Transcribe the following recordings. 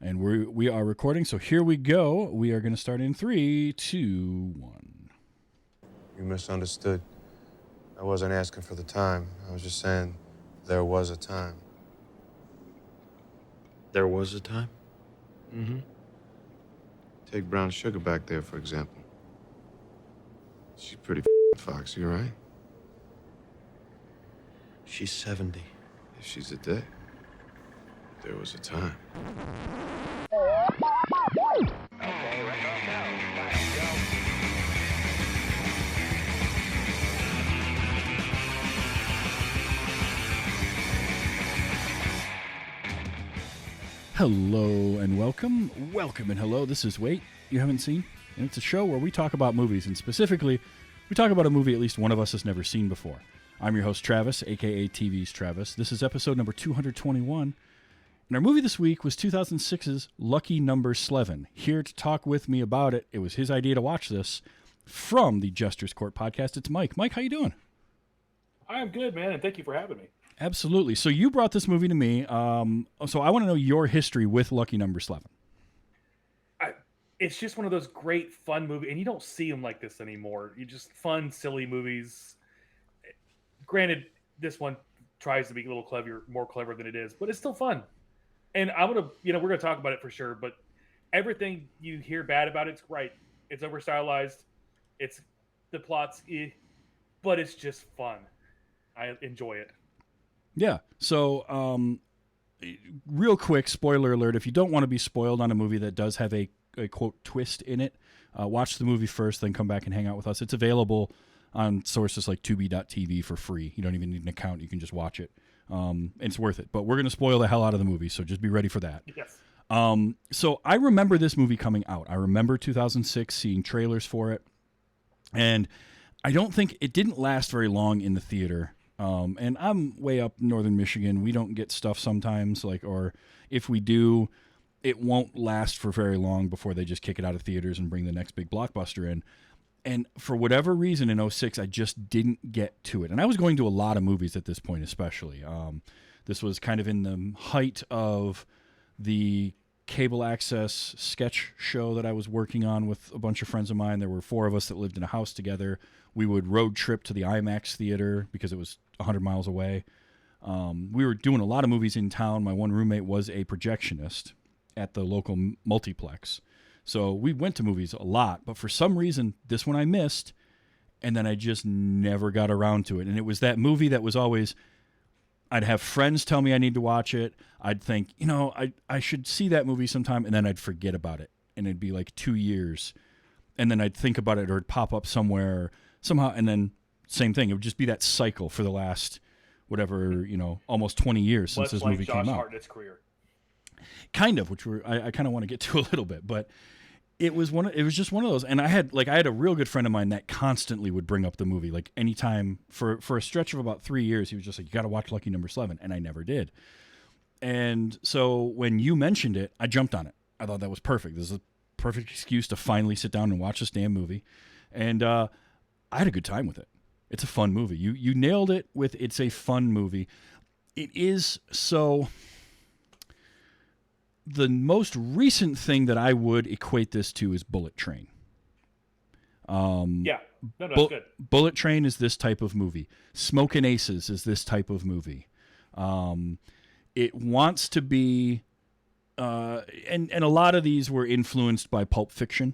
And we are recording, so here we go. We are going to start in 3, 2, 1. You misunderstood. I wasn't asking for the time. I was just saying there was a time. There was a time? Mm-hmm. Take Brown Sugar back there, for example. She's pretty foxy, right? She's 70. If she's a dick, there was a time. Okay, right off now. Let's go. Hello and welcome. Welcome and hello. This is Wait, You Haven't Seen. And it's a show where we talk about movies, and specifically, we talk about a movie at least one of us has never seen before. I'm your host, Travis, a.k.a. TV's Travis. This is episode number 221. And our movie this week was 2006's Lucky Number Slevin. Here to talk with me about it, it was his idea to watch this, from the Jester's Court podcast, it's Mike. Mike, how you doing? I'm good, man, and thank you for having me. Absolutely. So you brought this movie to me. So I want to know your history with Lucky Number Slevin. It's just one of those great, fun movies, and you don't see them like this anymore. You just fun, silly movies. Granted, this one tries to be a little clever, more clever than it is, but it's still fun. And we're gonna talk about it for sure. But everything you hear bad about it's right. It's over stylized. It's the plot's, but it's just fun. I enjoy it. Yeah. So, real quick, spoiler alert. If you don't want to be spoiled on a movie that does have a quote twist in it, watch the movie first, then come back and hang out with us. It's available on sources like Tubi.tv for free. You don't even need an account. You can just watch it. And it's worth it. But we're going to spoil the hell out of the movie, so just be ready for that. Yes. So I remember this movie coming out. I remember 2006 seeing trailers for it. And I don't think it didn't last very long in the theater. And I'm way up northern Michigan. We don't get stuff sometimes, or if we do, it won't last for very long before they just kick it out of theaters and bring the next big blockbuster in. And for whatever reason in 06, I just didn't get to it. And I was going to a lot of movies at this point, especially. This was kind of in the height of the cable access sketch show that I was working on with a bunch of friends of mine. There were 4 of us that lived in a house together. We would road trip to the IMAX theater because it was 100 miles away. We were doing a lot of movies in town. My one roommate was a projectionist at the local multiplex. So we went to movies a lot, but for some reason, this one I missed, and then I just never got around to it. And it was that movie that was always, I'd have friends tell me I need to watch it. I'd think, I should see that movie sometime, and then I'd forget about it. And it'd be like 2 years. And then I'd think about it, or it'd pop up somewhere, somehow, and then same thing. It would just be that cycle for the last, almost 20 years since this movie came out. Josh Hartnett's career. Kind of, which I kind of want to get to a little bit, but it was just one of those. And I had a real good friend of mine that constantly would bring up the movie, like anytime for a stretch of about 3 years. He was just like, you got to watch Lucky Number Slevin, and I never did. And so when you mentioned it, I jumped on it. I thought that was perfect. This is a perfect excuse to finally sit down and watch this damn movie, and I had a good time with it. It's a fun movie. You nailed it with it's a fun movie. It is so. The most recent thing that I would equate this to is Bullet Train. That's good. Bullet Train is this type of movie. Smokin' Aces is this type of movie. It wants to be, and a lot of these were influenced by Pulp Fiction.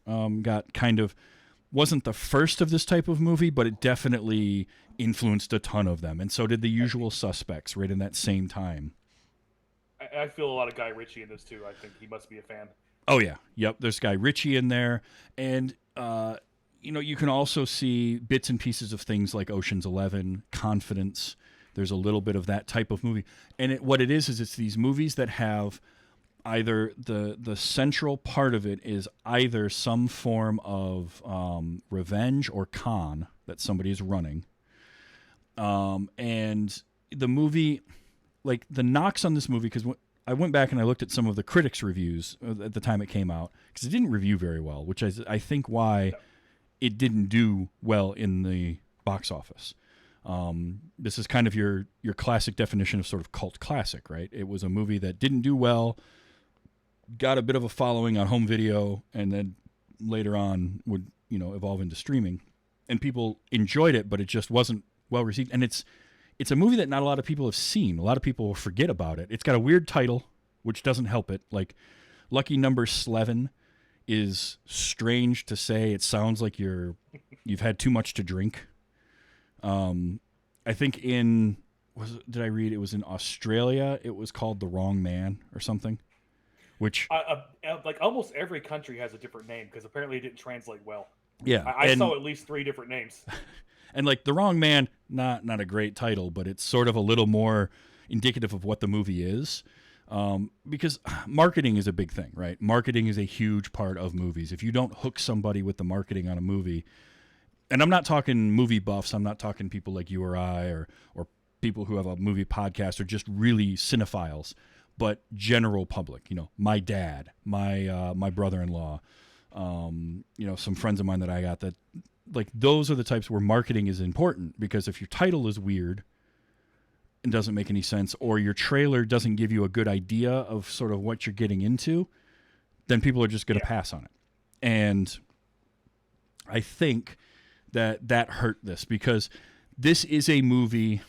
Wasn't the first of this type of movie, but it definitely influenced a ton of them. And so did The Usual Suspects right in that same time. I feel a lot of Guy Ritchie in this too. I think he must be a fan. Oh yeah, yep. There's Guy Ritchie in there, and you can also see bits and pieces of things like Ocean's 11, Confidence. There's a little bit of that type of movie, and what it is it's these movies that have either the central part of it is either some form of revenge or con that somebody is running, and the movie. Like the knocks on this movie, because I went back and I looked at some of the critics' reviews at the time it came out, because it didn't review very well, which I think why it didn't do well in the box office. This is kind of your classic definition of sort of cult classic, right? It was a movie that didn't do well, got a bit of a following on home video, and then later on would, evolve into streaming. And people enjoyed it, but it just wasn't well received. And it's a movie that not a lot of people have seen. A lot of people will forget about it. It's got a weird title, which doesn't help it. Like, Lucky Number Slevin is strange to say. It sounds like you've had too much to drink. I think did I read it was in Australia? It was called The Wrong Man or something. Which like almost every country has a different name because apparently it didn't translate well. Yeah, I saw at least 3 different names. And like The Wrong Man, not a great title, but it's sort of a little more indicative of what the movie is. Because marketing is a big thing, right? Marketing is a huge part of movies. If you don't hook somebody with the marketing on a movie, and I'm not talking movie buffs, I'm not talking people like you or I, or people who have a movie podcast, or just really cinephiles, but general public, my dad, my brother-in-law, some friends of mine that I got, that like those are the types where marketing is important, because if your title is weird and doesn't make any sense, or your trailer doesn't give you a good idea of sort of what you're getting into, then people are just going to pass on it. And I think that hurt this, because this is a movie,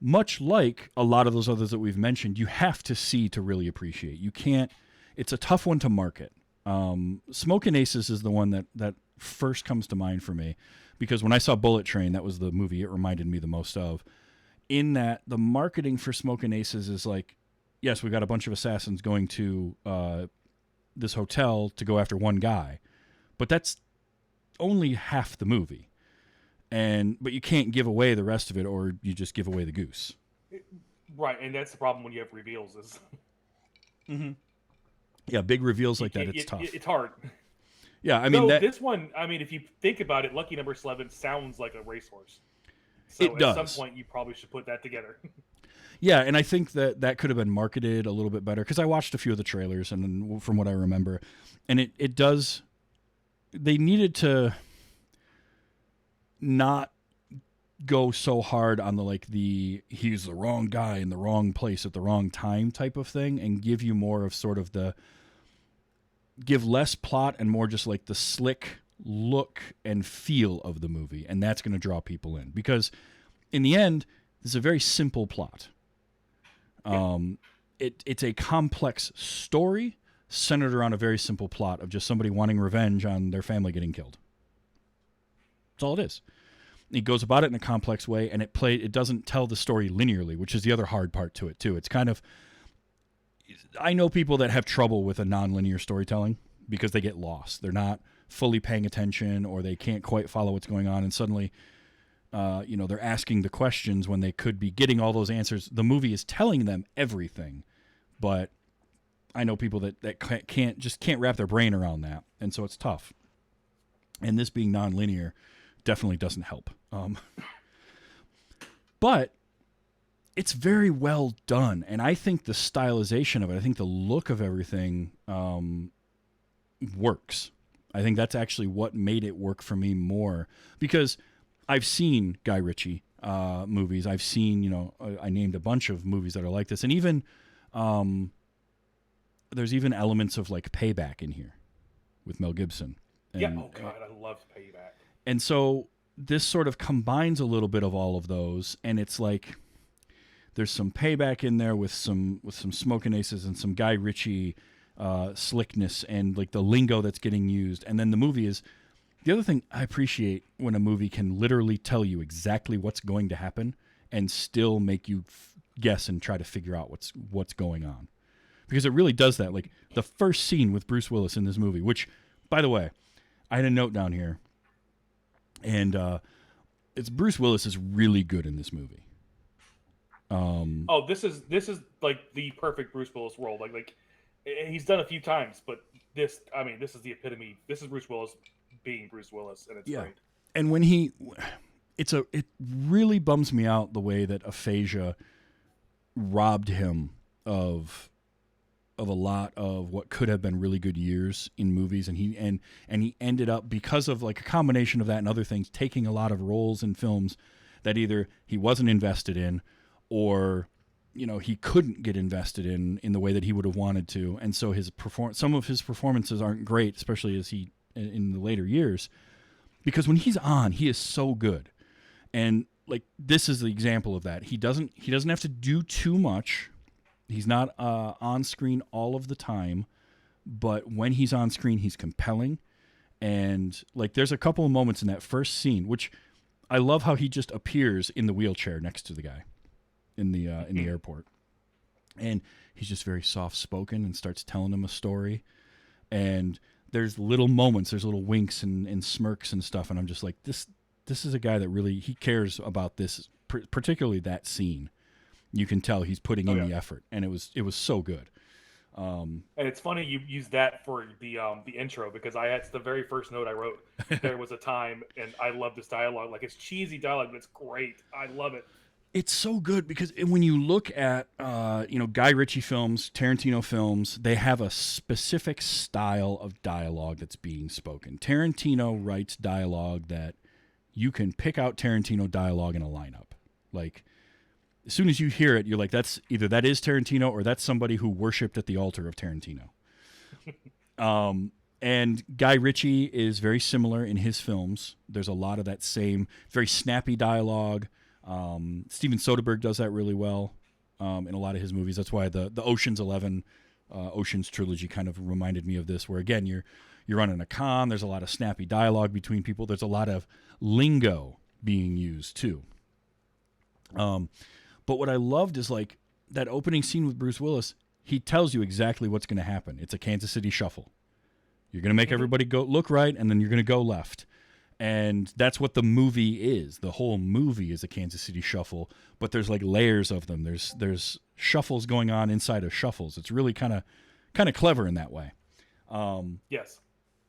much like a lot of those others that we've mentioned, you have to see to really appreciate. You can't, it's a tough one to market. Smokin' Aces is the one that first comes to mind for me, because when I saw Bullet Train, that was the movie it reminded me the most of. In that, the marketing for Smokin' Aces is like, yes, we got a bunch of assassins going to this hotel to go after one guy, but that's only half the movie. But you can't give away the rest of it, or you just give away the goose. Right, and that's the problem when you have reveals. Is yeah, big reveals like that, it's tough. It's hard. Yeah, I mean this one. I mean, if you think about it, Lucky Number Slevin sounds like a racehorse. So it does. At some point, you probably should put that together. Yeah, and I think that could have been marketed a little bit better, because I watched a few of the trailers, and from what I remember, and it does. They needed to not go so hard on he's the wrong guy in the wrong place at the wrong time type of thing, and give you more of sort of give less plot and more just like the slick look and feel of the movie, and that's going to draw people in, because in the end, it's a very simple plot. It's a complex story centered around a very simple plot of just somebody wanting revenge on their family getting killed. That's all it is. He goes about it in a complex way, and it doesn't tell the story linearly, which is the other hard part to it too. It's kind of, I know people that have trouble with a non-linear storytelling because they get lost. They're not fully paying attention, or they can't quite follow what's going on, and suddenly they're asking the questions when they could be getting all those answers. The movie is telling them everything, but I know people that can't wrap their brain around that, and so it's tough. And this being non-linear definitely doesn't help. But it's very well done, and I think the stylization of it, I think the look of everything works. I think that's actually what made it work for me more, because I've seen Guy Ritchie movies. I've seen, I named a bunch of movies that are like this, and even there's even elements of like Payback in here with Mel Gibson. And, yeah, oh god, I love Payback. And so this sort of combines a little bit of all of those, and it's like there's some Payback in there with some Smokin' Aces and some Guy Ritchie slickness and like the lingo that's getting used. And then the movie is, the other thing I appreciate when a movie can literally tell you exactly what's going to happen and still make you guess and try to figure out what's going on, because it really does that. Like the first scene with Bruce Willis in this movie, which, by the way, I had a note down here, and it's Bruce Willis is really good in this movie. This is like the perfect Bruce Willis role. Like he's done a few times, but this is the epitome. This is Bruce Willis being Bruce Willis, and it's great. And when it really bums me out the way that aphasia robbed him of a lot of what could have been really good years in movies, and he ended up, because of like a combination of that and other things, taking a lot of roles in films that either he wasn't invested in, or he couldn't get invested in the way that he would have wanted to, and so some of his performances aren't great, especially as he in the later years, because when he's on, he is so good, and like this is the example of that. He doesn't have to do too much. He's not on screen all of the time, but when he's on screen, he's compelling, and like there's a couple of moments in that first scene, which I love how he just appears in the wheelchair next to the guy in the airport, and he's just very soft spoken and starts telling him a story, and there's little moments, there's little winks and smirks and stuff, and I'm just like, this is a guy that really he cares about this, particularly that scene. You can tell he's putting in the effort, and it was so good. And it's funny you use that for the intro, because that's the very first note I wrote. There was a time, and I love this dialogue. Like, it's cheesy dialogue, but it's great. I love it. It's so good because when you look at Guy Ritchie films, Tarantino films, they have a specific style of dialogue that's being spoken. Tarantino writes dialogue that you can pick out Tarantino dialogue in a lineup. Like, as soon as you hear it, you're like, that's either that is Tarantino or that's somebody who worshipped at the altar of Tarantino. And Guy Ritchie is very similar in his films. There's a lot of that same very snappy dialogue. Steven Soderbergh does that really well in a lot of his movies. That's why the Ocean's 11 Ocean's trilogy kind of reminded me of this, where again you're running a con. There's a lot of snappy dialogue between people. There's a lot of lingo being used too. But what I loved is like that opening scene with Bruce Willis. He tells you exactly what's going to happen. It's a Kansas City shuffle. You're going to make everybody go look right, and then you're going to go left. And that's what the movie is. The whole movie is a Kansas City shuffle, but there's like layers of them. There's shuffles going on inside of shuffles. It's really kind of clever in that way. Yes.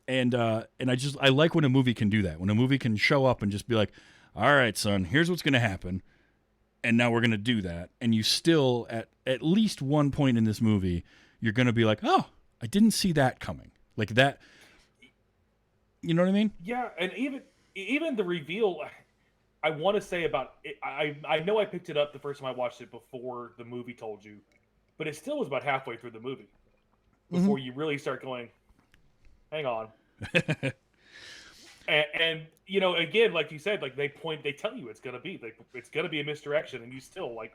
And I like when a movie can do that. When a movie can show up and just be like, "All right, son, here's what's going to happen, and now we're going to do that." And you still at least one point in this movie, you're going to be like, "Oh, I didn't see that coming." Like that. You know what I mean? Yeah, and even the reveal, I want to say about it, I know I picked it up the first time I watched it before the movie told you, but it still was about halfway through the movie before you really start going, hang on. and again, like you said, like they tell you it's gonna be a misdirection, and you still like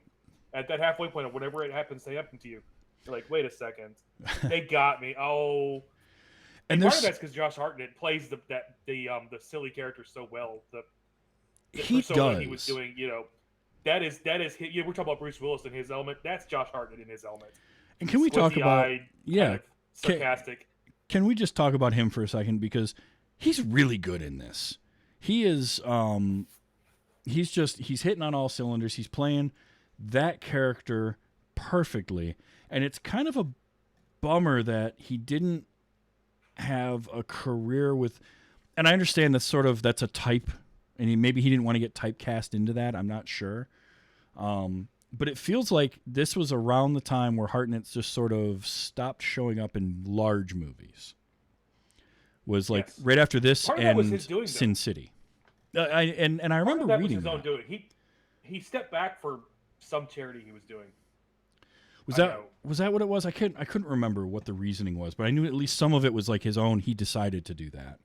at that halfway point of whatever it happens to happen to you, you're like, wait a second, they got me. Oh. And part of that's because Josh Hartnett plays the silly character so well. The he persona does. He was doing, that is we're talking about Bruce Willis in his element. That's Josh Hartnett in his element. And can we talk about kind of sarcastic? Can we just talk about him for a second, because he's really good in this. He is he's hitting on all cylinders. He's playing that character perfectly, and it's kind of a bummer that he didn't have a career with, and I understand that's a type, and maybe he didn't want to get typecast into that. I'm not sure. But it feels like this was around the time where Hartnett just sort of stopped showing up in large movies. Was like right after this and Sin City. I remember reading that. He stepped back for some charity he was doing. Was that what it was? I couldn't remember what the reasoning was, but I knew at least some of it was like his own. He decided to do that.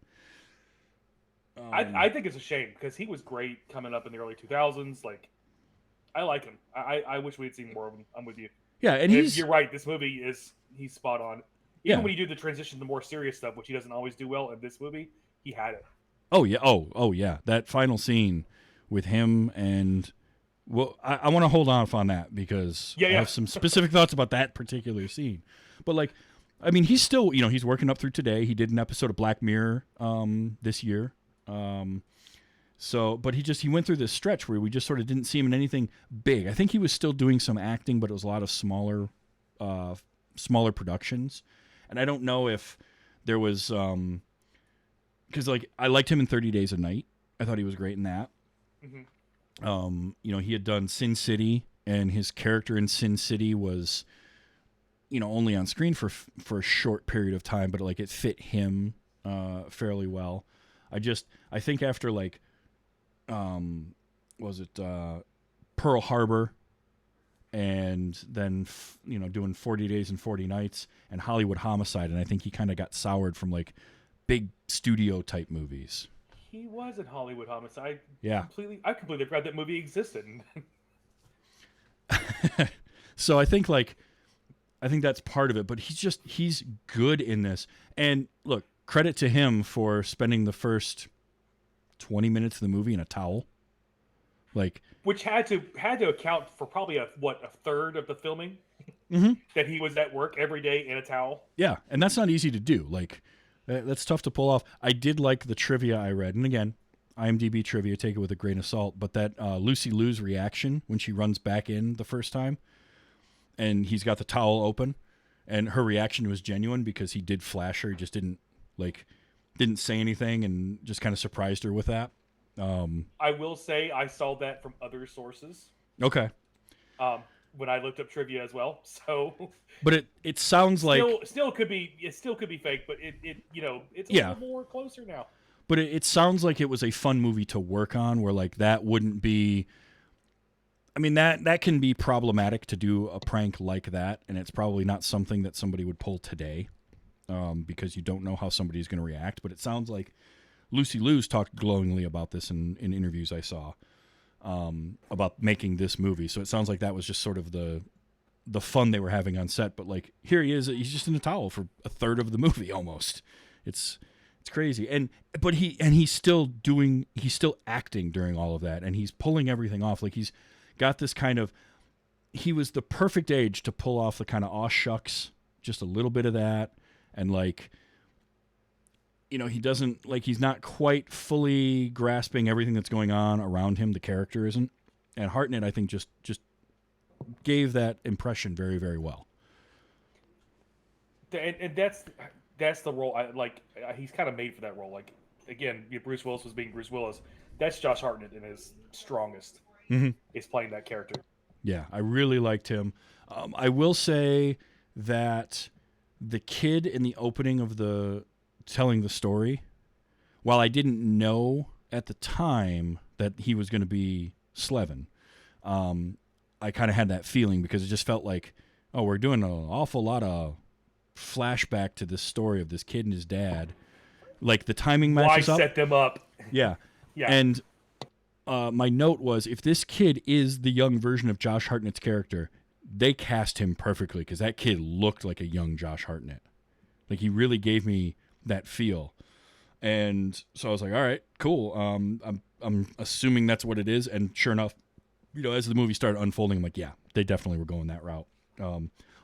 I think it's a shame, because he was great coming up in the early 2000s. Like, I like him. I wish we had seen more of him. I'm with you. Yeah, and you're right. This movie he's spot on. Even when you do the transition to more serious stuff, which he doesn't always do well in this movie, he had it. Oh yeah. Oh yeah. That final scene with him and. Well, I want to hold off on that because I have some specific thoughts about that particular scene. But like, I mean, he's still, he's working up through today. He did an episode of Black Mirror this year. But he went through this stretch where we just sort of didn't see him in anything big. I think he was still doing some acting, but it was a lot of smaller productions. And I don't know if there was, because like I liked him in 30 Days a Night. I thought he was great in that. Mm-hmm. He had done Sin City, and his character in Sin City was, only on screen for a short period of time, but like it fit him fairly well. I think after like, Pearl Harbor and then doing 40 Days and 40 Nights and Hollywood Homicide, and I think he kind of got soured from like big studio type movies. He was in Hollywood Homicide. Yeah. I completely forgot that movie existed. So I think that's part of it, but he's good in this. And look, credit to him for spending the first 20 minutes of the movie in a towel. Like, which had to account for probably a third of the filming that he was at work every day in a towel. Yeah, and that's not easy to do. Like, that's tough to pull off. I did like the trivia I read, and again, IMDb trivia, take it with a grain of salt, but that Lucy Liu's reaction when she runs back in the first time, and he's got the towel open, and her reaction was genuine because he did flash her. He just didn't say anything and just kind of surprised her with that. I will say I saw that from other sources. Okay. When I looked up trivia as well, so. But it sounds like still could be fake, but it's a little more closer now. But it sounds like it was a fun movie to work on, where like that wouldn't be. I mean that can be problematic to do a prank like that, and it's probably not something that somebody would pull today, because you don't know how somebody's going to react. But it sounds like Lucy Liu's talked glowingly about this in interviews I saw, about making this movie. So it sounds like that was just sort of the fun they were having on set. But like, here he is, he's just in a towel for a third of the movie almost. It's crazy. But he's still acting during all of that, and he's pulling everything off. Like, he's got this kind of, he was the perfect age to pull off the kind of aw shucks, just a little bit of that, and like, he doesn't, like, he's not quite fully grasping everything that's going on around him. The character isn't. And Hartnett, I think, just gave that impression very, very well. And that's the role. He's kind of made for that role. Like, again, Bruce Willis was being Bruce Willis. That's Josh Hartnett in his strongest. Is playing that character. Yeah, I really liked him. I will say that the kid in the opening of the telling the story, while I didn't know at the time that he was going to be Slevin, I kind of had that feeling because it just felt like, oh, we're doing an awful lot of flashback to this story of this kid and his dad. Like, the timing matches up. Why set them up? Yeah. Yeah. And my note was, if this kid is the young version of Josh Hartnett's character, they cast him perfectly because that kid looked like a young Josh Hartnett. Like, he really gave me that feel. And so I was like, all right, cool. I'm assuming that's what it is. And sure enough, as the movie started unfolding, I'm like, yeah, they definitely were going that route.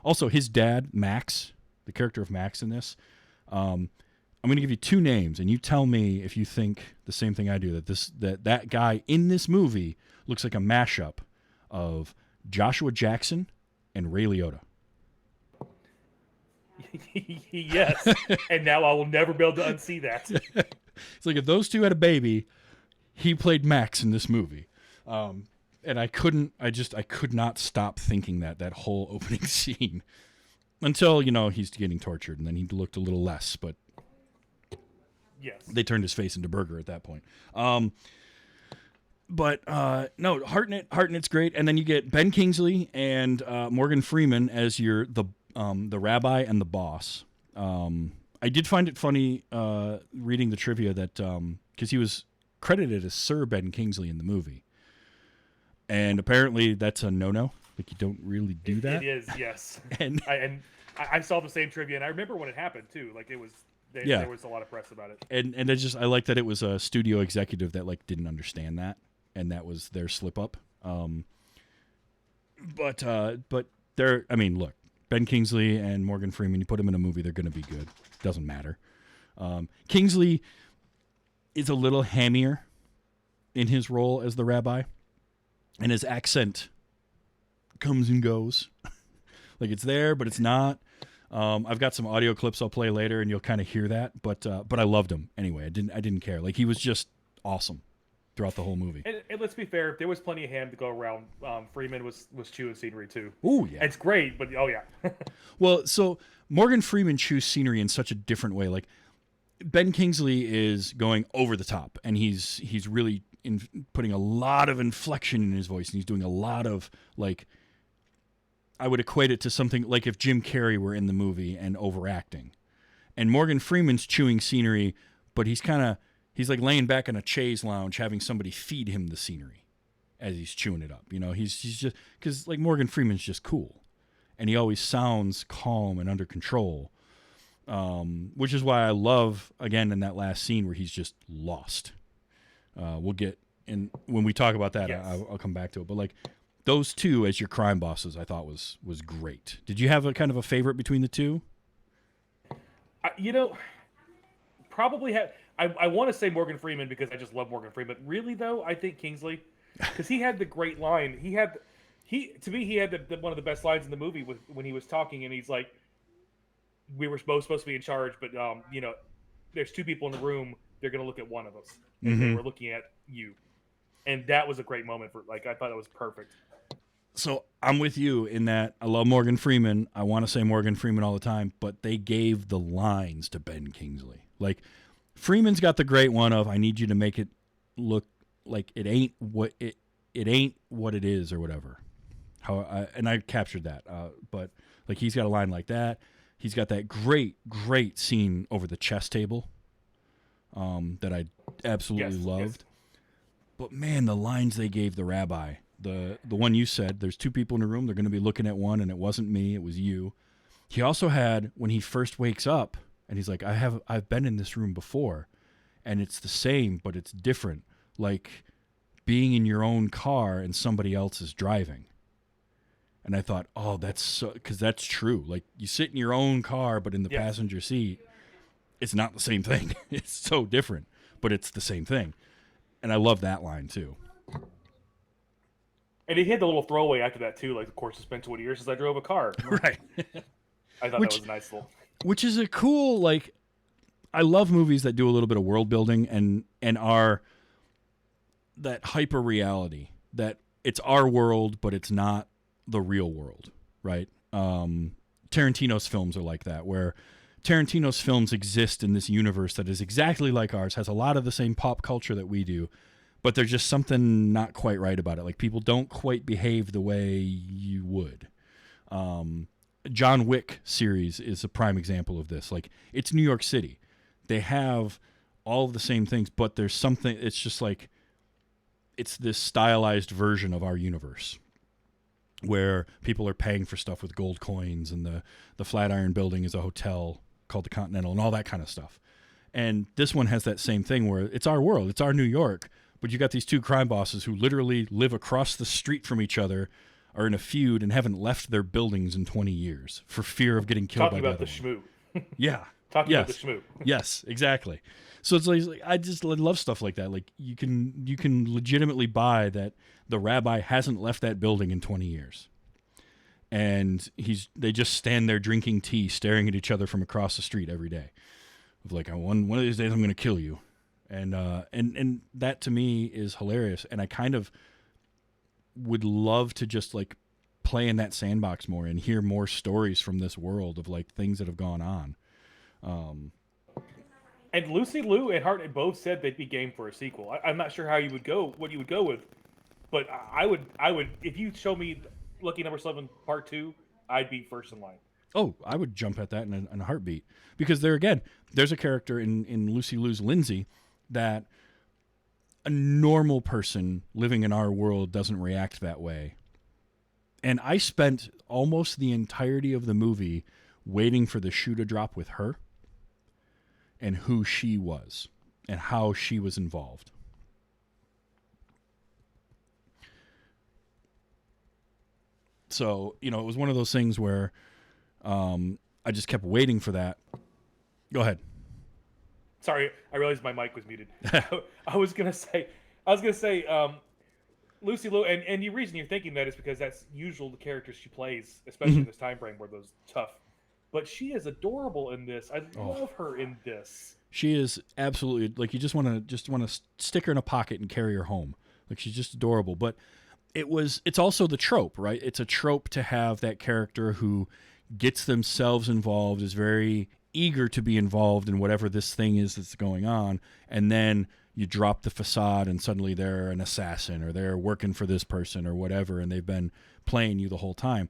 Also, his dad, Max, the character of Max in this, I'm going to give you two names, and you tell me if you think the same thing I do, that guy in this movie looks like a mashup of Joshua Jackson and Ray Liotta. Yes, and now I will never be able to unsee that. It's like if those two had a baby, he played Max in this movie. And I could not stop thinking that whole opening scene until, he's getting tortured, and then he looked a little less, but yes, they turned his face into burger at that point. But no, Hartnett's great. And then you get Ben Kingsley and Morgan Freeman as the rabbi and the boss. I did find it funny reading the trivia that because he was credited as Sir Ben Kingsley in the movie, and apparently that's a no-no. Like, you don't really do that. It is, yes. and I saw the same trivia, and I remember when it happened too. Like, it was. There was a lot of press about it. And I like that it was a studio executive that like didn't understand that, and that was their slip up. But they're, I mean, look, Ben Kingsley and Morgan Freeman, you put them in a movie, they're going to be good. Doesn't matter. Kingsley is a little hammier in his role as the rabbi, and his accent comes and goes. Like, it's there, but it's not. I've got some audio clips I'll play later, and you'll kind of hear that. But I loved him anyway. I didn't care. Like, he was just awesome throughout the whole movie. And let's be fair, there was plenty of ham to go around. Freeman was chewing scenery too. Oh yeah, it's great, but oh yeah. Well, so Morgan Freeman chews scenery in such a different way. Like, Ben Kingsley is going over the top, and he's really putting a lot of inflection in his voice, and he's doing a lot of like I would equate it to something like if Jim Carrey were in the movie and overacting. And Morgan Freeman's chewing scenery, but he's like laying back in a chaise lounge having somebody feed him the scenery as he's chewing it up. You know, he's just, because like Morgan Freeman's just cool. And he always sounds calm and under control, which is why I love, again, in that last scene where he's just lost. We'll get, and when we talk about that, Yes. I'll come back to it. But like those two as your crime bosses, I thought was great. Did you have a kind of a favorite between the two? Probably have. I want to say Morgan Freeman because I just love Morgan Freeman. But really though, I think Kingsley, because he had the great line. He had one of the best lines in the movie when he was talking, and he's like, "We were both supposed to be in charge, but there's two people in the room. They're going to look at one of us, and they were looking at you." And that was a great moment for, like, I thought it was perfect. So I'm with you in that I love Morgan Freeman. I want to say Morgan Freeman all the time, but they gave the lines to Ben Kingsley. Like, Freeman's got the great one of, I need you to make it look like it ain't what it is or whatever. And I captured that. But like, he's got a line like that. He's got that great scene over the chess table that I absolutely loved. Yes. But man, the lines they gave the rabbi, the one you said, there's two people in a room, they're going to be looking at one, and it wasn't me, it was you. He also had, when he first wakes up, and he's like, I've been in this room before, and it's the same, but it's different. Like being in your own car and somebody else is driving. And I thought, oh, that's so, because that's true. Like, you sit in your own car, but in the passenger seat, it's not the same thing. It's so different, but it's the same thing. And I love that line too. And he had the little throwaway after that too, like, of course, it's been 20 years since I drove a car. Right. I thought that was a nice little. Which is a cool, like, I love movies that do a little bit of world building and are that hyper reality, that it's our world, but it's not the real world, right? Tarantino's films are like that, where Tarantino's films exist in this universe that is exactly like ours, has a lot of the same pop culture that we do, but there's just something not quite right about it. Like, people don't quite behave the way you would. John Wick series is a prime example of this. Like, it's New York City. They have all of the same things, but there's something, it's just like, it's this stylized version of our universe where people are paying for stuff with gold coins, and the Flatiron Building is a hotel called the Continental and all that kind of stuff. And this one has that same thing where it's our world, it's our New York, but you got these two crime bosses who literally live across the street from each other, are in a feud, and haven't left their buildings in 20 years for fear of getting killed Talking by about the other one. schmoo. Yeah. Talking about the schmoo. Yes, exactly. So it's like, I just love stuff like that. Like, you can legitimately buy that the rabbi hasn't left that building in 20 years. And they just stand there drinking tea, staring at each other from across the street every day. Of like, one of these days I'm going to kill you. And that to me is hilarious. And I kind of would love to just like play in that sandbox more and hear more stories from this world of like things that have gone on. And Lucy Liu and Hartnett both said they'd be game for a sequel. I'm not sure what you would go with, but I would, if you show me Lucky Number Slevin Part 2, I'd be first in line. Oh, I would jump at that in a heartbeat, because there's a character in Lucy Liu's Lindsay that a normal person living in our world doesn't react that way. And I spent almost the entirety of the movie waiting for the shoe to drop with her and who she was and how she was involved. So, it was one of those things where I just kept waiting for that. Go ahead. Sorry, I realized my mic was muted. I was gonna say, Lucy Liu, and the reason you're thinking that is because that's usually the characters she plays, especially in this time frame where those tough. But she is adorable in this. I love her in this. She is absolutely, like, you just want to stick her in a pocket and carry her home. Like, she's just adorable. But it's also the trope, right? It's a trope to have that character who gets themselves involved, is very eager to be involved in whatever this thing is that's going on, and then you drop the facade and suddenly they're an assassin or they're working for this person or whatever, and they've been playing you the whole time.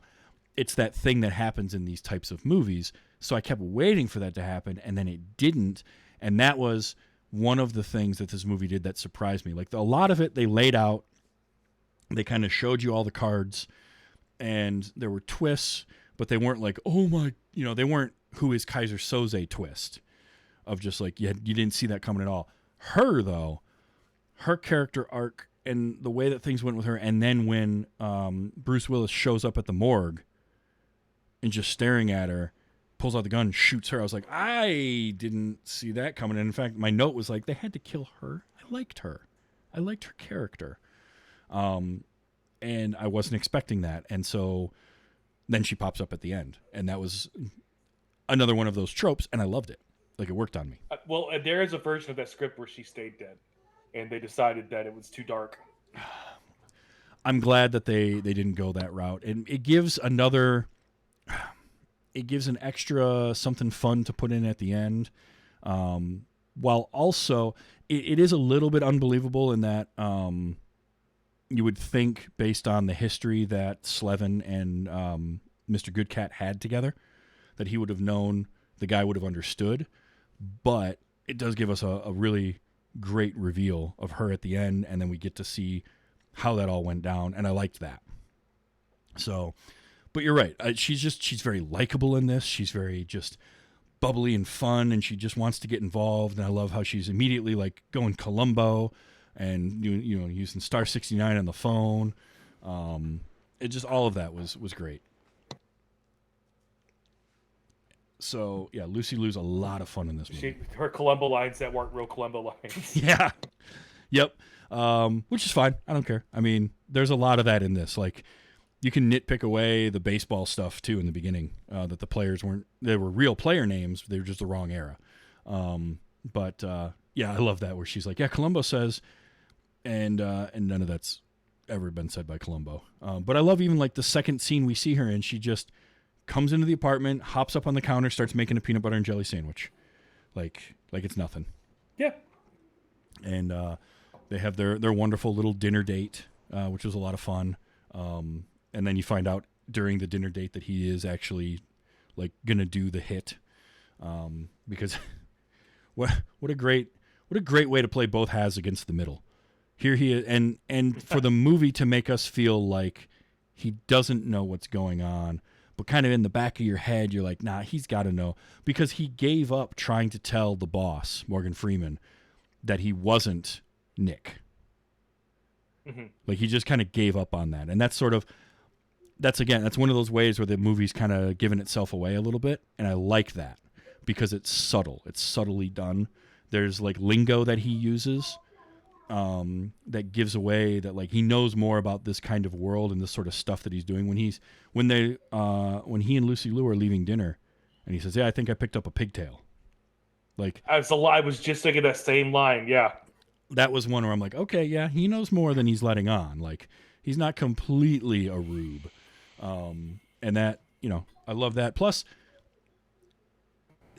it's that thing that happens in these types of movies. So I kept waiting for that to happen, and then it didn't. And that was one of the things that this movie did that surprised me. Like a lot of it, they laid out, they kind of showed you all the cards, and there were twists, but they weren't like, oh my, they weren't who is Kaiser Soze twist of just like, you didn't see that coming at all. Her, though, her character arc and the way that things went with her, and then when Bruce Willis shows up at the morgue and just staring at her, pulls out the gun, shoots her. I was like, I didn't see that coming. And in fact, my note was like, they had to kill her. I liked her. I liked her character. And I wasn't expecting that. And so then she pops up at the end. And that was another one of those tropes, and I loved it. Like, it worked on me. Well, there is a version of that script where she stayed dead, and they decided that it was too dark. I'm glad that they didn't go that route. And it gives an extra something fun to put in at the end, while also it is a little bit unbelievable in that you would think, based on the history that Slevin and Mr. Goodcat had together, that he would have known, the guy would have understood. But it does give us a really great reveal of her at the end, and then we get to see how that all went down, and I liked that. So... But you're right. She's very likable in this. She's very just bubbly and fun, and she just wants to get involved. And I love how she's immediately like going Columbo and using Star 69 on the phone. It just, all of that was great. So yeah, Lucy Liu's a lot of fun in this movie. Her Columbo lines that weren't real Columbo lines. Yeah. Yep. Which is fine. I don't care. I mean, there's a lot of that in this. Like, you can nitpick away the baseball stuff too in the beginning, that the players they were real player names. They were just the wrong era. But yeah, I love that where she's like, yeah, Columbo says, and none of that's ever been said by Columbo. But I love even like the second scene we see her in, she just comes into the apartment, hops up on the counter, starts making a peanut butter and jelly sandwich. Like it's nothing. Yeah. And they have their wonderful little dinner date, which was a lot of fun. And then you find out during the dinner date that he is actually like gonna do the hit, because what a great way to play both halves against the middle. Here he is, and for the movie to make us feel like he doesn't know what's going on, but kind of in the back of your head you're like, nah, he's got to know, because he gave up trying to tell the boss, Morgan Freeman, that he wasn't Nick. Mm-hmm. Like, he just kind of gave up on that, and that's one of those ways where the movie's kind of giving itself away a little bit, and I like that because it's subtle. It's subtly done. There's like lingo that he uses that gives away that like he knows more about this kind of world and this sort of stuff that he's doing when he and Lucy Liu are leaving dinner, and he says, "Yeah, I think I picked up a pigtail." Like, I was just thinking that same line. Yeah. That was one where I'm like, okay, yeah, he knows more than he's letting on. Like, he's not completely a rube. And that, I love that. Plus,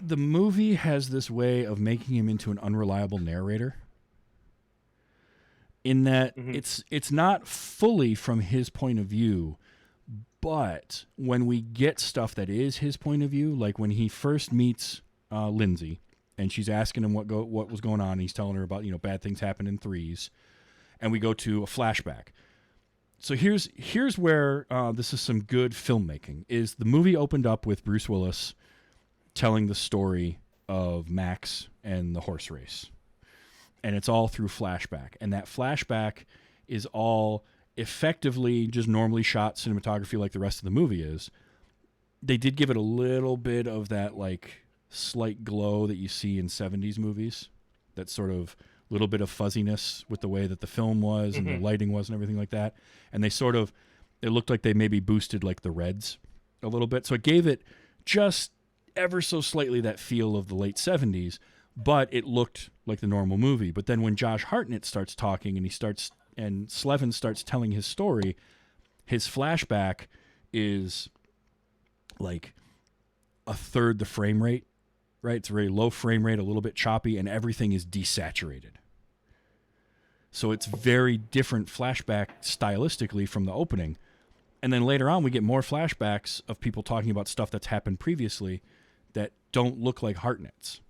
the movie has this way of making him into an unreliable narrator, in that it's not fully from his point of view, but when we get stuff that is his point of view, like when he first meets Lindsay, and she's asking him what was going on, and he's telling her about, bad things happen in threes, and we go to a flashback. So here's where this is some good filmmaking. Is the movie opened up with Bruce Willis telling the story of Max and the horse race, and it's all through flashback, and that flashback is all effectively just normally shot cinematography like the rest of the movie is. They did give it a little bit of that like slight glow that you see in 70s movies, that sort of little bit of fuzziness with the way that the film was and the lighting was and everything like that. And it looked like they maybe boosted like the reds a little bit. So it gave it just ever so slightly that feel of the late 70s, but it looked like the normal movie. But then when Josh Hartnett starts talking and Slevin starts telling his story, his flashback is like a third the frame rate, right? It's a very low frame rate, a little bit choppy, and everything is desaturated. So it's very different flashback stylistically from the opening, And then later on, we get more flashbacks of people talking about stuff that's happened previously that don't look like Hartnett's.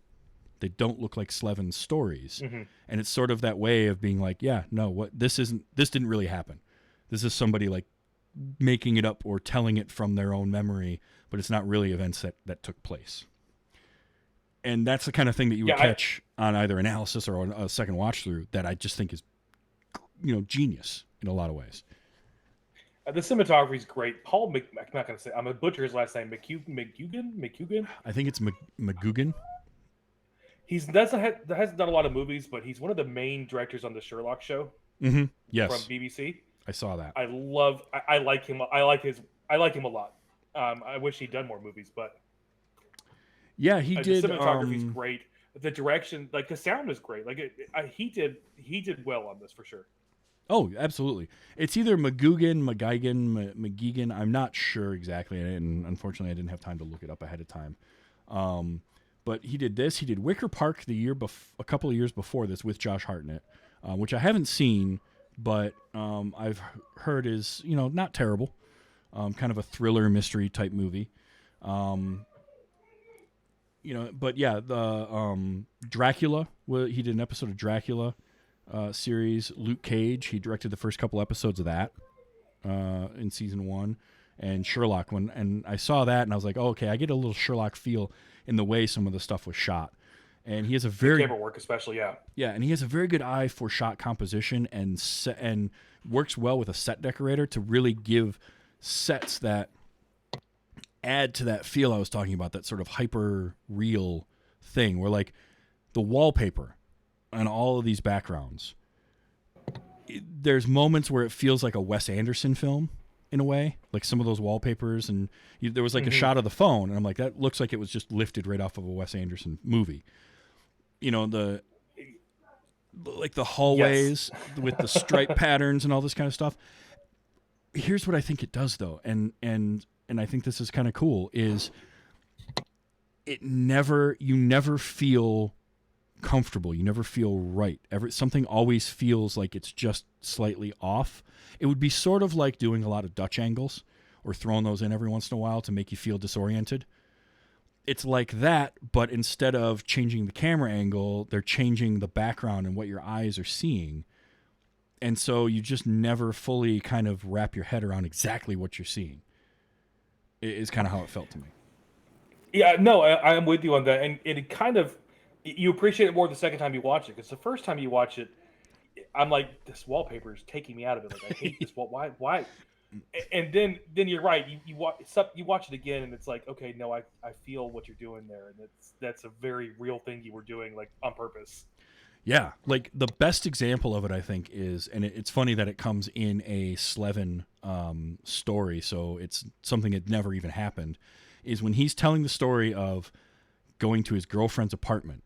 They don't look like Slevin's stories. Mm-hmm. And it's sort of that way of being like, yeah, no, this didn't really happen. This is somebody like making it up or telling it from their own memory, but it's not really events that took place. And that's the kind of thing that you would catch on either analysis or a second watch through that I just think is, genius in a lot of ways. The cinematography is great. I'm not going to say. I'm going to butcher his last name. McGugan. I think it's McGugan. He hasn't done a lot of movies, but he's one of the main directors on the Sherlock show. Mm-hmm. Yes, from BBC. I saw that. I like him. I like him a lot. I wish he'd done more movies, but yeah, he did. The cinematography is great. The direction, like the sound, is great. Like he did well on this for sure. Oh, absolutely. It's either McGuigan. I'm not sure exactly, and unfortunately, I didn't have time to look it up ahead of time. But he did this. He did Wicker Park a couple of years before this with Josh Hartnett, which I haven't seen, but I've heard is not terrible. Kind of a thriller mystery type movie. But yeah, the Dracula. He did an episode of Dracula. Series. Luke Cage, he directed the first couple episodes of that in season 1, and Sherlock one, and I saw that and I was like, oh, okay, I get a little Sherlock feel in the way some of the stuff was shot. And he has a very camera work, especially, and he has a very good eye for shot composition and works well with a set decorator to really give sets that add to that feel I was talking about, that sort of hyper real thing where like the wallpaper on all of these backgrounds, there's moments where it feels like a Wes Anderson film in a way, like some of those wallpapers, and there was like a shot of the phone, and I'm like, that looks like it was just lifted right off of a Wes Anderson movie. The hallways with the stripe patterns and all this kind of stuff. Here's what I think it does though, and I think this is kind of cool, is you never feel comfortable. You never feel right. Something always feels like it's just slightly off. It would be sort of like doing a lot of Dutch angles or throwing those in every once in a while to make you feel disoriented. It's like that, but instead of changing the camera angle, they're changing the background and what your eyes are seeing. And so you just never fully kind of wrap your head around exactly what you're seeing. It is kind of how it felt to me. Yeah, no, I'm with you on that. And it kind of, you appreciate it more the second time you watch it, because the first time you watch it, I'm like, this wallpaper is taking me out of it. Like, I hate this. Why? And then you're right. You watch it again, and it's like, okay, no, I feel what you're doing there, and that's a very real thing you were doing, like, on purpose. Yeah, like the best example of it, I think, is, and it's funny that it comes in a Slevin story, so it's something that never even happened, is when he's telling the story of going to his girlfriend's apartment.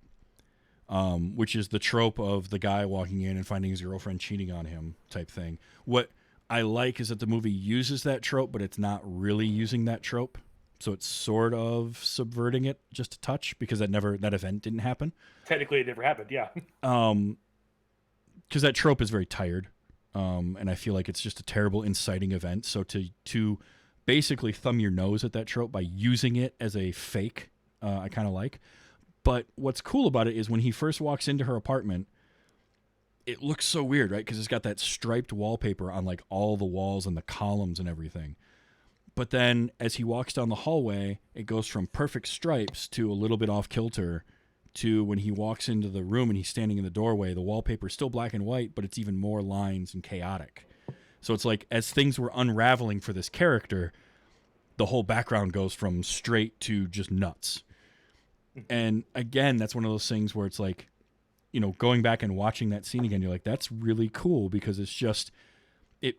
Which is the trope of the guy walking in and finding his girlfriend cheating on him type thing. What I like is that the movie uses that trope, but it's not really using that trope. So it's sort of subverting it just a touch, because that event didn't happen. Technically, it never happened, yeah. Because that trope is very tired, and I feel like it's just a terrible inciting event. So to basically thumb your nose at that trope by using it as a fake, I kind of like. But what's cool about it is when he first walks into her apartment, it looks so weird, right? Because it's got that striped wallpaper on like all the walls and the columns and everything. But then as he walks down the hallway, it goes from perfect stripes to a little bit off kilter to when he walks into the room and he's standing in the doorway, the wallpaper is still black and white, but it's even more lines and chaotic. So it's like as things were unraveling for this character, the whole background goes from straight to just nuts. And again, that's one of those things where it's like, going back and watching that scene again, you're like, that's really cool, because it's just, it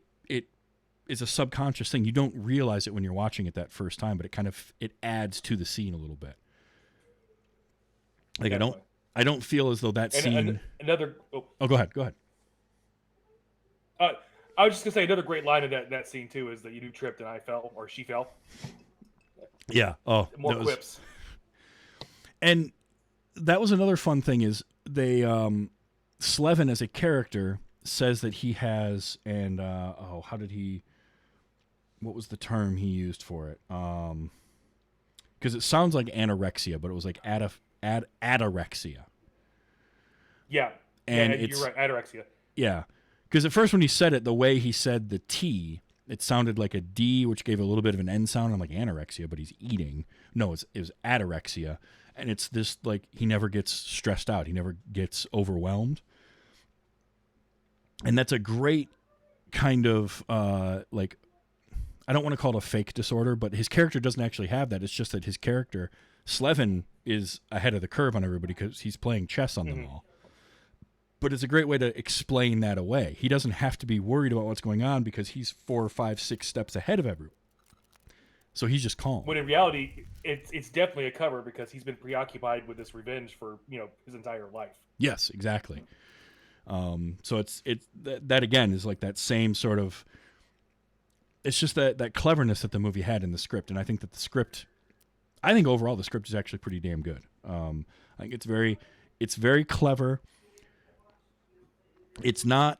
is a subconscious thing. You don't realize it when you're watching it that first time, but it adds to the scene a little bit. Like, definitely. I don't feel as though that scene. Oh, go ahead. I was just gonna say another great line in that scene too is that you tripped and I fell, or she fell. Yeah. Oh, more quips. And that was another fun thing is they Slevin as a character says that he has, and how did he what was the term he used for it? Because it sounds like anorexia, but it was like atorexia. Yeah. And yeah, you're right. Anorexia. Yeah. Because at first when he said it, the way he said the T, it sounded like a D, which gave a little bit of an N sound. I'm like, anorexia, but he's eating. No, it was atorexia. And it's this, like, he never gets stressed out. He never gets overwhelmed. And that's a great kind of, like, I don't want to call it a fake disorder, but his character doesn't actually have that. It's just that his character, Slevin, is ahead of the curve on everybody because he's playing chess on them all. But it's a great way to explain that away. He doesn't have to be worried about what's going on because he's 4, 5, 6 steps ahead of everyone. So he's just calm. When in reality, it's definitely a cover because he's been preoccupied with this revenge for his entire life. Yes, exactly. So it's that again is like that same sort of. It's just that cleverness that the movie had in the script, and I think that the script, I think overall the script is actually pretty damn good. I think it's very clever. It's not.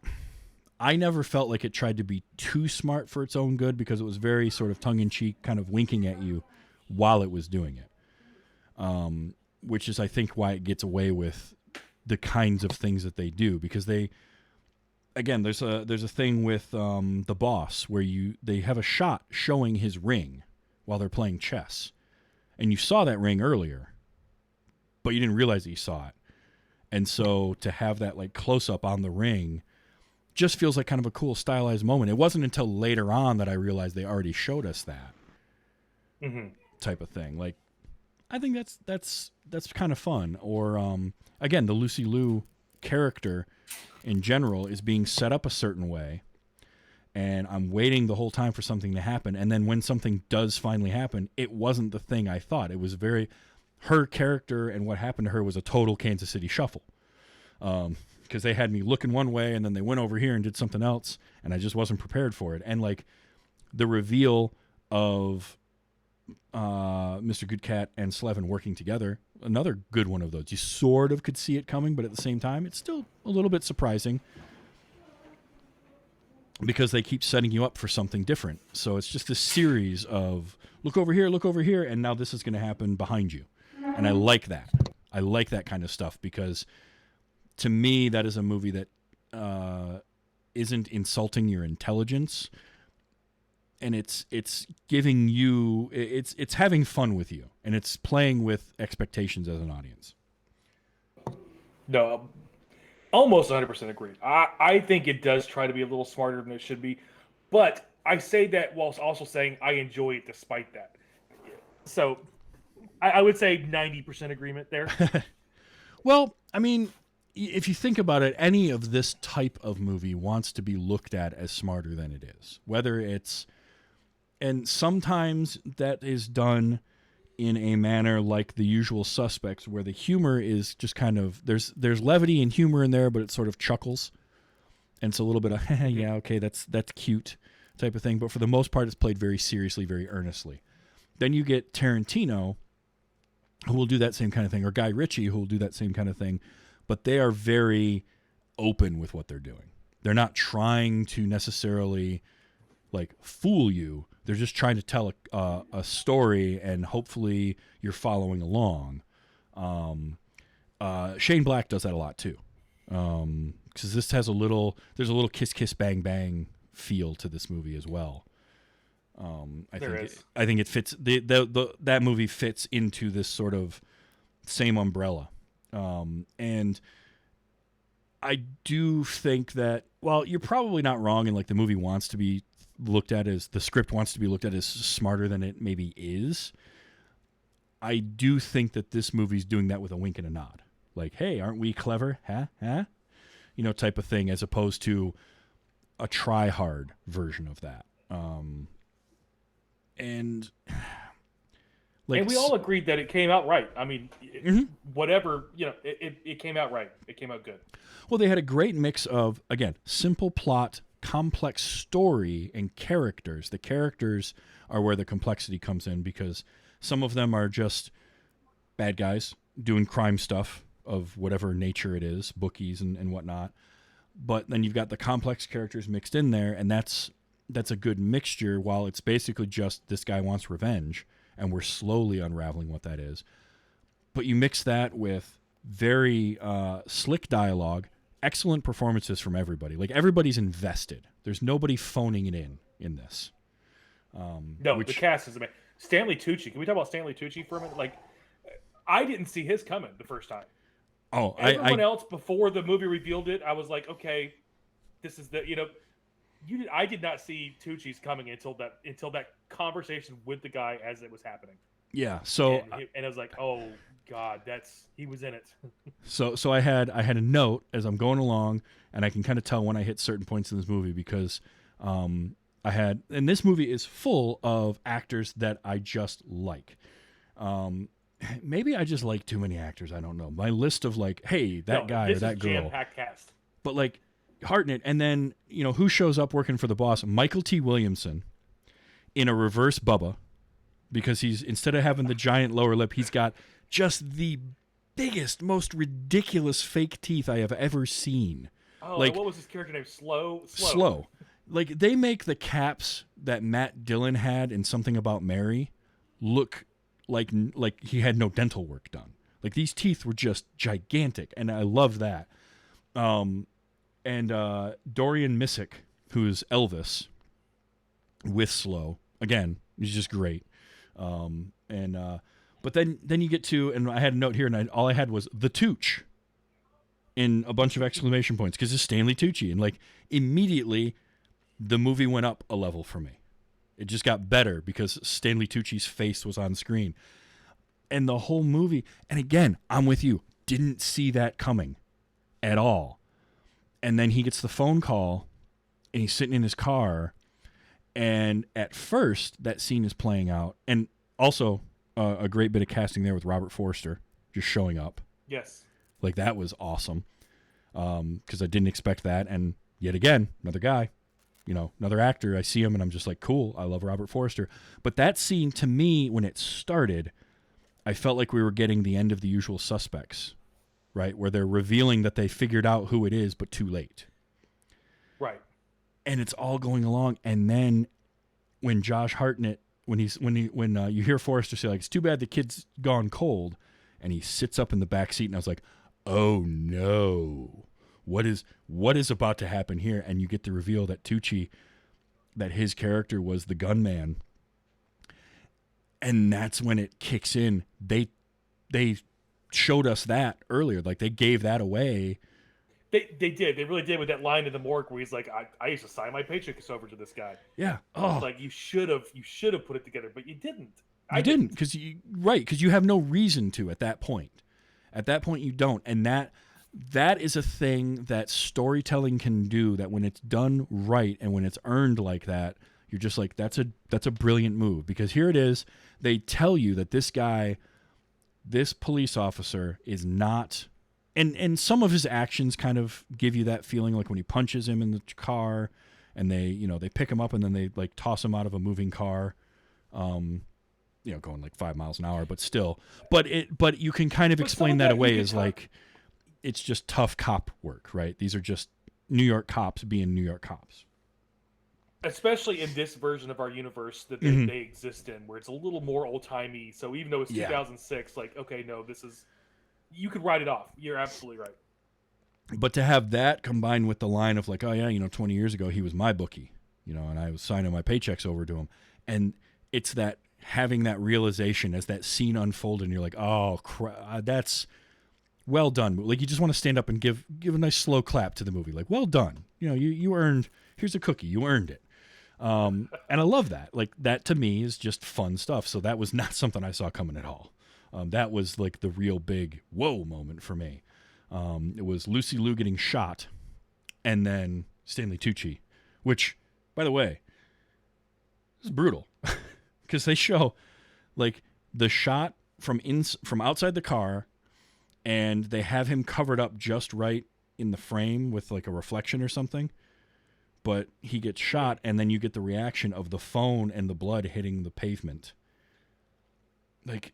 I never felt like it tried to be too smart for its own good because it was very sort of tongue-in-cheek, kind of winking at you while it was doing it, which is, I think, why it gets away with the kinds of things that they do. Because they, again, there's a thing with the boss where they have a shot showing his ring while they're playing chess, and you saw that ring earlier, but you didn't realize that you saw it. And so to have that like close up on the ring just feels like kind of a cool stylized moment. It wasn't until later on that I realized they already showed us that type of thing. Like, I think that's kind of fun. Or again, the Lucy Liu character in general is being set up a certain way, and I'm waiting the whole time for something to happen. And then when something does finally happen, it wasn't the thing I thought. It was her character and what happened to her was a total Kansas City shuffle. Because they had me looking one way and then they went over here and did something else, and I just wasn't prepared for it. And like the reveal of Mr. Goodcat and Slevin working together, another good one of those. You sort of could see it coming, but at the same time, it's still a little bit surprising because they keep setting you up for something different. So it's just a series of look over here, and now this is going to happen behind you. And I like that. I like that kind of stuff because to me, that is a movie that isn't insulting your intelligence, and it's giving you it's having fun with you, and it's playing with expectations as an audience. No, almost 100% agree. I think it does try to be a little smarter than it should be, but I say that whilst also saying I enjoy it despite that. So I would say 90% agreement there. Well, I mean, if you think about it, any of this type of movie wants to be looked at as smarter than it is. Whether it's, and sometimes that is done in a manner like The Usual Suspects, where the humor is just kind of, there's levity and humor in there, but it sort of chuckles. And it's a little bit of, yeah, okay, that's cute type of thing. But for the most part, it's played very seriously, very earnestly. Then you get Tarantino, who will do that same kind of thing, or Guy Ritchie, who will do that same kind of thing. But they are very open with what they're doing. They're not trying to necessarily like fool you. They're just trying to tell a story, and hopefully you're following along. Shane Black does that a lot too, because this has there's a little kiss kiss bang bang feel to this movie as well. I think it fits. That movie fits into this sort of same umbrella. And I do think that, well, you're probably not wrong, and like the movie wants to be looked at as, the script wants to be looked at as smarter than it maybe is. I do think that this movie's doing that with a wink and a nod. Like, hey, aren't we clever? Huh? Type of thing, as opposed to a try-hard version of that. And we all agreed that it came out right. I mean, whatever, it came out right. It came out good. Well, they had a great mix of, again, simple plot, complex story, and characters. The characters are where the complexity comes in, because some of them are just bad guys doing crime stuff of whatever nature it is, bookies and whatnot. But then you've got the complex characters mixed in there, and that's that's a good mixture. While it's basically just this guy wants revenge, and we're slowly unraveling what that is. But you mix that with very slick dialogue, excellent performances from everybody. Like, everybody's invested. There's nobody phoning it in this. No, the cast is amazing. Stanley Tucci. Can we talk about Stanley Tucci for a minute? Like, I didn't see his coming the first time. Oh, Everyone else before the movie revealed it, I was like, okay, this is the I did not see Tucci's coming until that conversation with the guy as it was happening. Yeah. So and I was like, oh God, he was in it. So I had a note as I'm going along, and I can kind of tell when I hit certain points in this movie because and this movie is full of actors that I just like. Maybe I just like too many actors. I don't know. My list of like, hey, that guy or that girl. Jam-packed cast. But like Hartnett, and then who shows up working for the boss? Michael T. Williamson in a reverse Bubba, because he's, instead of having the giant lower lip, he's got just the biggest, most ridiculous fake teeth I have ever seen. Oh, like, what was his character name? Slow. Like, they make the caps that Matt Dillon had in Something About Mary look like he had no dental work done. Like, these teeth were just gigantic, and I love that. And Dorian Missick, who's Elvis with Slow, again, he's just great. But then you get to, and I had a note here, and all I had was the Tooch in a bunch of exclamation points, because it's Stanley Tucci, and like immediately the movie went up a level for me. It just got better because Stanley Tucci's face was on screen. And the whole movie, and again, I'm with you, didn't see that coming at all. And then he gets the phone call, and he's sitting in his car, and at first, that scene is playing out. And also, a great bit of casting there with Robert Forster just showing up. Yes. Like, that was awesome. Because I didn't expect that. And yet again, another guy, another actor. I see him, and I'm just like, cool, I love Robert Forster. But that scene, to me, when it started, I felt like we were getting the end of The Usual Suspects, right? Where they're revealing that they figured out who it is, but too late. Right. And it's all going along. And then when Josh Hartnett, when you hear Forrester say, like, it's too bad the kid's gone cold, and he sits up in the back seat, and I was like, oh no, what is about to happen here? And you get the reveal that Tucci, that his character was the gunman. And that's when it kicks in. They showed us that earlier. Like, they gave that away. They did. They really did with that line in the morgue where he's like, I used to sign my paychecks over to this guy. Yeah. Oh. Like, you should have put it together, but you didn't. You didn't, because you have no reason to at that point. At that point, you don't. And that is a thing that storytelling can do, that when it's done right and when it's earned like that, you're just like, that's a brilliant move. Because here it is. They tell you that this guy, this police officer, is not... And some of his actions kind of give you that feeling, like when he punches him in the car, and they pick him up and then they like toss him out of a moving car, going like 5 miles an hour, but still. But you can kind of explain that away as like, it's just tough cop work, right? These are just New York cops being New York cops. Especially in this version of our universe that they exist in, where it's a little more old timey. So even though it's 2006, like, okay, no, this is. You could write it off. You're absolutely right. But to have that combined with the line of like, oh yeah, 20 years ago he was my bookie, and I was signing my paychecks over to him, and it's that having that realization as that scene unfolded, and you're like, oh, that's well done. Like, you just want to stand up and give a nice slow clap to the movie, like, well done. You earned. Here's a cookie. You earned it. And I love that. Like, that to me is just fun stuff. So that was not something I saw coming at all. That was like the real big whoa moment for me. It was Lucy Liu getting shot, and then Stanley Tucci, which, by the way, is brutal because they show like the shot from outside the car, and they have him covered up just right in the frame with like a reflection or something. But he gets shot, and then you get the reaction of the phone and the blood hitting the pavement. Like.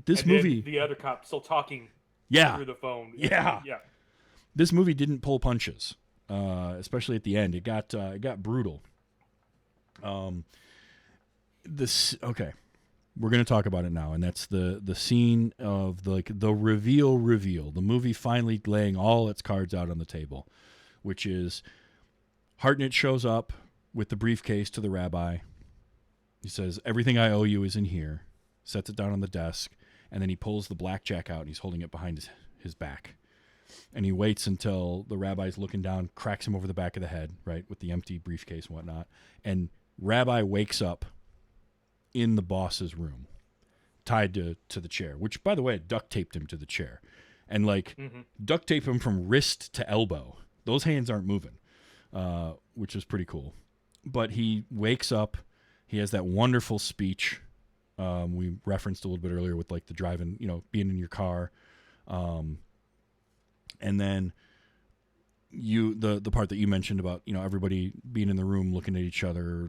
This movie, the other cop still talking through the phone. Yeah. This movie didn't pull punches, especially at the end. It got brutal. This okay. We're going to talk about it now, and that's the scene of the reveal. The movie finally laying all its cards out on the table, which is Hartnett shows up with the briefcase to the rabbi. He says, "Everything I owe you is in here." Sets it down on the desk, and then he pulls the blackjack out, and he's holding it behind his back. And he waits until the rabbi's looking down, cracks him over the back of the head, right, with the empty briefcase and whatnot. And Rabbi wakes up in the boss's room, tied to the chair, which, by the way, duct taped him to the chair. And, duct tape him from wrist to elbow. Those hands aren't moving, which is pretty cool. But he wakes up. He has that wonderful speech we referenced a little bit earlier with, the driving, being in your car. And then the part that you mentioned about, everybody being in the room looking at each other,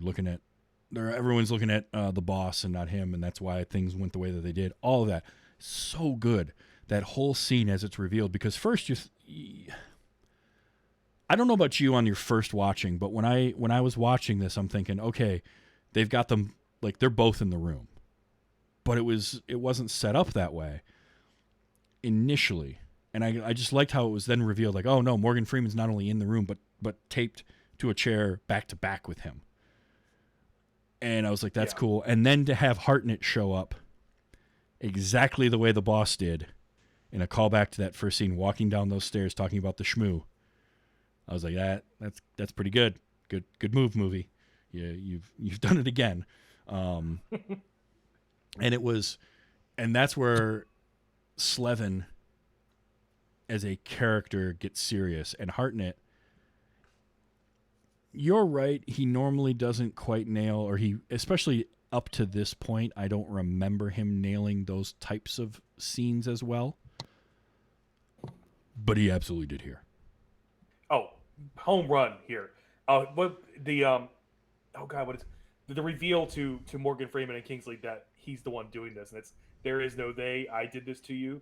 everyone's looking at the boss and not him, and that's why things went the way that they did. All of that, so good. That whole scene as it's revealed, because first I don't know about you on your first watching, but when I was watching this, I'm thinking, okay, they've got them, they're both in the room. But it wasn't set up that way initially. And I just liked how it was then revealed, oh no, Morgan Freeman's not only in the room, but taped to a chair back to back with him. And I was like, that's cool. And then to have Hartnett show up exactly the way the boss did in a callback to that first scene, walking down those stairs talking about the shmoo. I was like, that's pretty good. Good move, movie. Yeah, you've done it again. And that's where Slevin as a character gets serious. And Hartnett, you're right, he normally doesn't quite nail, or especially up to this point, I don't remember him nailing those types of scenes as well. But he absolutely did here. Oh, home run here. What is the reveal to Morgan Freeman and Kingsley that he's the one doing this, and it's "There is no they, I did this to you."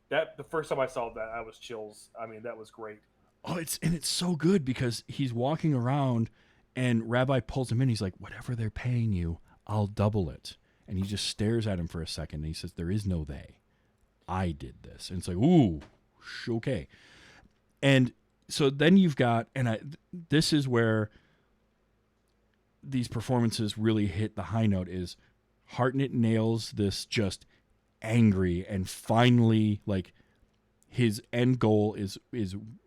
That the first time I saw that, I was chills. I mean, that was great. Oh, it's so good because he's walking around and Rabbi pulls him in. He's like, "Whatever they're paying you, I'll double it." And he just stares at him for a second and he says, "There is no they. I did this." And it's like, ooh, okay. And so then you've got, this is where these performances really hit the high note, is Hartnett nails this just angry and finally, his end goal is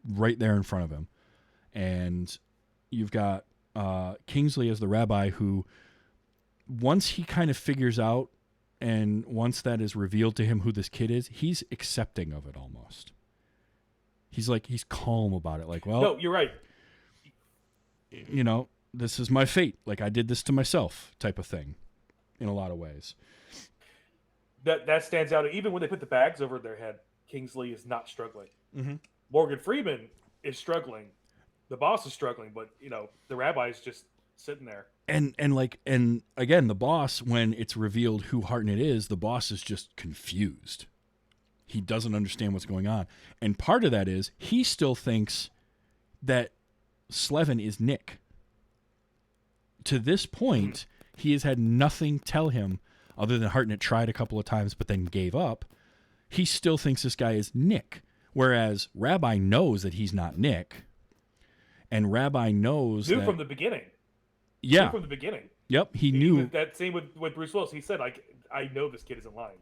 right there in front of him. And you've got Kingsley as the rabbi who, once he kind of figures out and once that is revealed to him who this kid is, he's accepting of it almost. He's calm about it. Well, no, you're right. This is my fate. I did this to myself type of thing in a lot of ways. That stands out. Even when they put the bags over their head, Kingsley is not struggling. Mm-hmm. Morgan Freeman is struggling. The boss is struggling, but the rabbi is just sitting there. And again, the boss, when it's revealed who Hartnett is, the boss is just confused. He doesn't understand what's going on. And part of that is he still thinks that Slevin is Nick. To this point, he has had nothing tell him other than Hartnett tried a couple of times but then gave up. He still thinks this guy is Nick, whereas Rabbi knows that he's not Nick. And Rabbi knows Knew that... from the beginning. Yeah. Knew from the beginning. Yep, he knew. That same with Bruce Willis. He said, I know this kid isn't lying.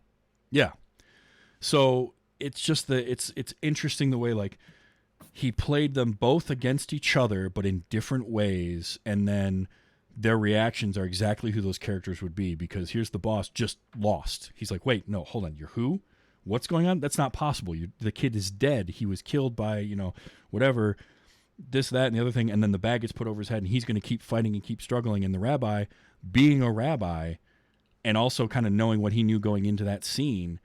Yeah. So it's just it's interesting the way he played them both against each other but in different ways, and then their reactions are exactly who those characters would be, because here's the boss just lost. He's like, "Wait, no, hold on. You're who? What's going on? That's not possible. The kid is dead. He was killed by, whatever, this, that, and the other thing." And then the bag gets put over his head and he's going to keep fighting and keep struggling. And the rabbi, being a rabbi and also kind of knowing what he knew going into that scene,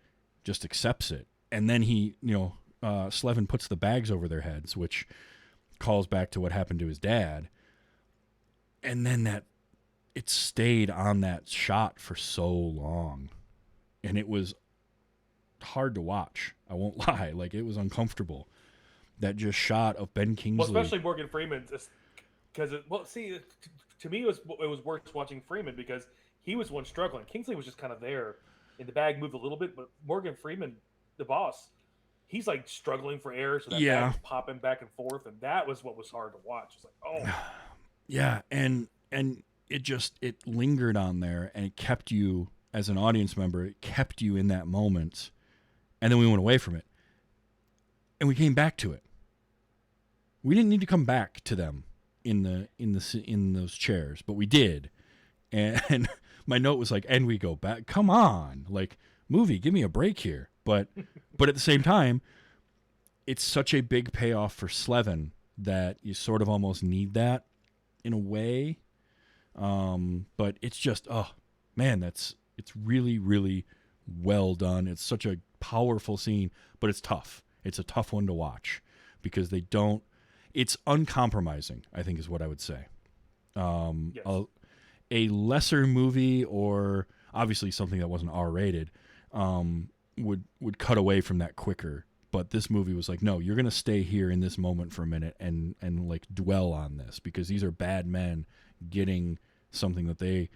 just accepts it. And then he, Slevin puts the bags over their heads, which calls back to what happened to his dad. And then it stayed on that shot for so long. And it was hard to watch. I won't lie. It was uncomfortable. That just shot of Ben Kingsley. Well, especially Morgan Freeman because to me it was worse watching Freeman because he was one struggling. Kingsley was just kind of there, and the bag moved a little bit, but Morgan Freeman, the boss, he's like struggling for air, so that bag is popping back and forth, and that was what was hard to watch. It's like, oh, yeah, and it lingered on there, and it kept you as an audience member. It kept you in that moment, and then we went away from it, and we came back to it. We didn't need to come back to them in those chairs, but we did. And my note was like, and we go back. Come on, like, movie, give me a break here. But at the same time, it's such a big payoff for Slevin that you sort of almost need that in a way. But it's just, oh man, it's really, really well done. It's such a powerful scene, but it's tough. It's a tough one to watch because it's uncompromising, I think is what I would say. Yes. A lesser movie, or obviously something that wasn't R-rated, would cut away from that quicker. But this movie was like, no, you're going to stay here in this moment for a minute and like dwell on this, because these are bad men getting something that they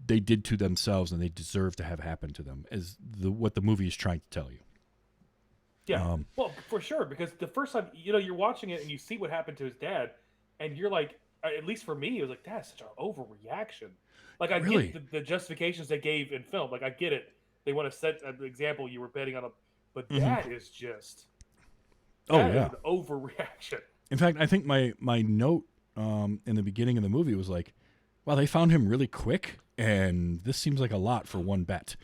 did to themselves and they deserve to have happen to them, as what the movie is trying to tell you. Yeah, well, for sure, because the first time, you're watching it and you see what happened to his dad, and you're like, at least for me, it was like, that's such an overreaction. Like, I Really? get the justifications they gave in film. Like, I get it. They want to set an example you were betting on but that is just an overreaction. In fact, I think my note in the beginning of the movie was like, wow, they found him really quick, and this seems like a lot for one bet.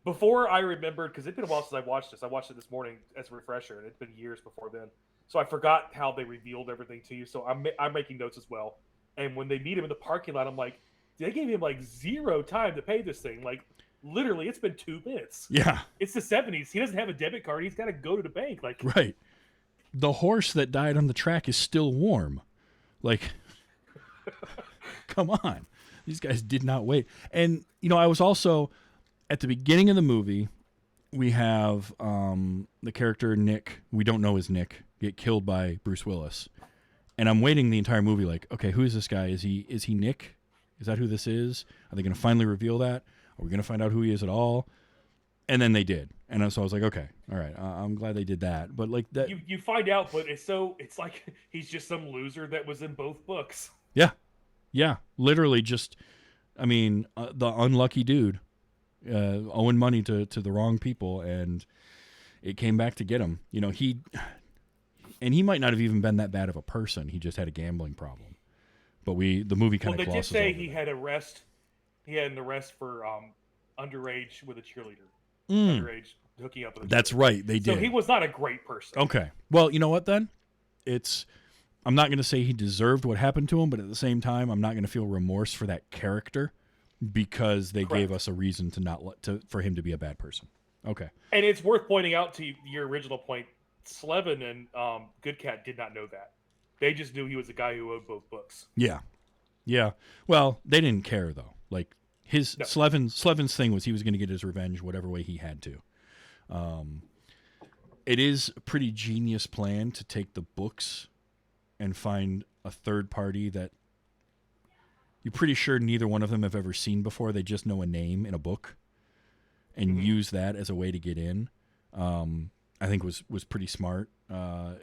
Before I remembered, because it's been a while since I watched this. I watched it this morning as a refresher, and it's been years before then. So I forgot how they revealed everything to you. So I'm making notes as well. And when they meet him in the parking lot, I'm like, they gave him like zero time to pay this thing. Like, literally, it's been 2 minutes. Yeah. It's the 70s. He doesn't have a debit card. He's got to go to the bank. Like, right. The horse that died on the track is still warm. Like, come on. These guys did not wait. And, I was also, at the beginning of the movie, we have the character Nick, we don't know is Nick, get killed by Bruce Willis. And I'm waiting the entire movie like, okay, who is this guy? Is he Nick? Is that who this is? Are they going to finally reveal that? Are we going to find out who he is at all? And then they did. And so I was like, okay, all right, I'm glad they did that. But like that, you find out, but it's like he's just some loser that was in both books. Yeah, literally just, the unlucky dude owing money to the wrong people, and it came back to get him. He might not have even been that bad of a person. He just had a gambling problem. But the movie kind of they did glosses say over he that. had arrest. He had an arrest for underage with a cheerleader. Underage hooking up with a That's cheerleader. right, they did. So he was not a great person. Okay. Well, you know what then? I'm not going to say he deserved what happened to him, but at the same time, I'm not going to feel remorse for that character because they gave us a reason for him to be a bad person. Okay. And it's worth pointing out to your original point, Slevin and Good Cat did not know that. They just knew he was a guy who owed both books. Yeah. Well, they didn't care though. Like Slevin's thing was he was going to get his revenge whatever way he had to. It is a pretty genius plan to take the books and find a third party that you're pretty sure neither one of them have ever seen before. They just know a name in a book and use that as a way to get in. I think was pretty smart. That's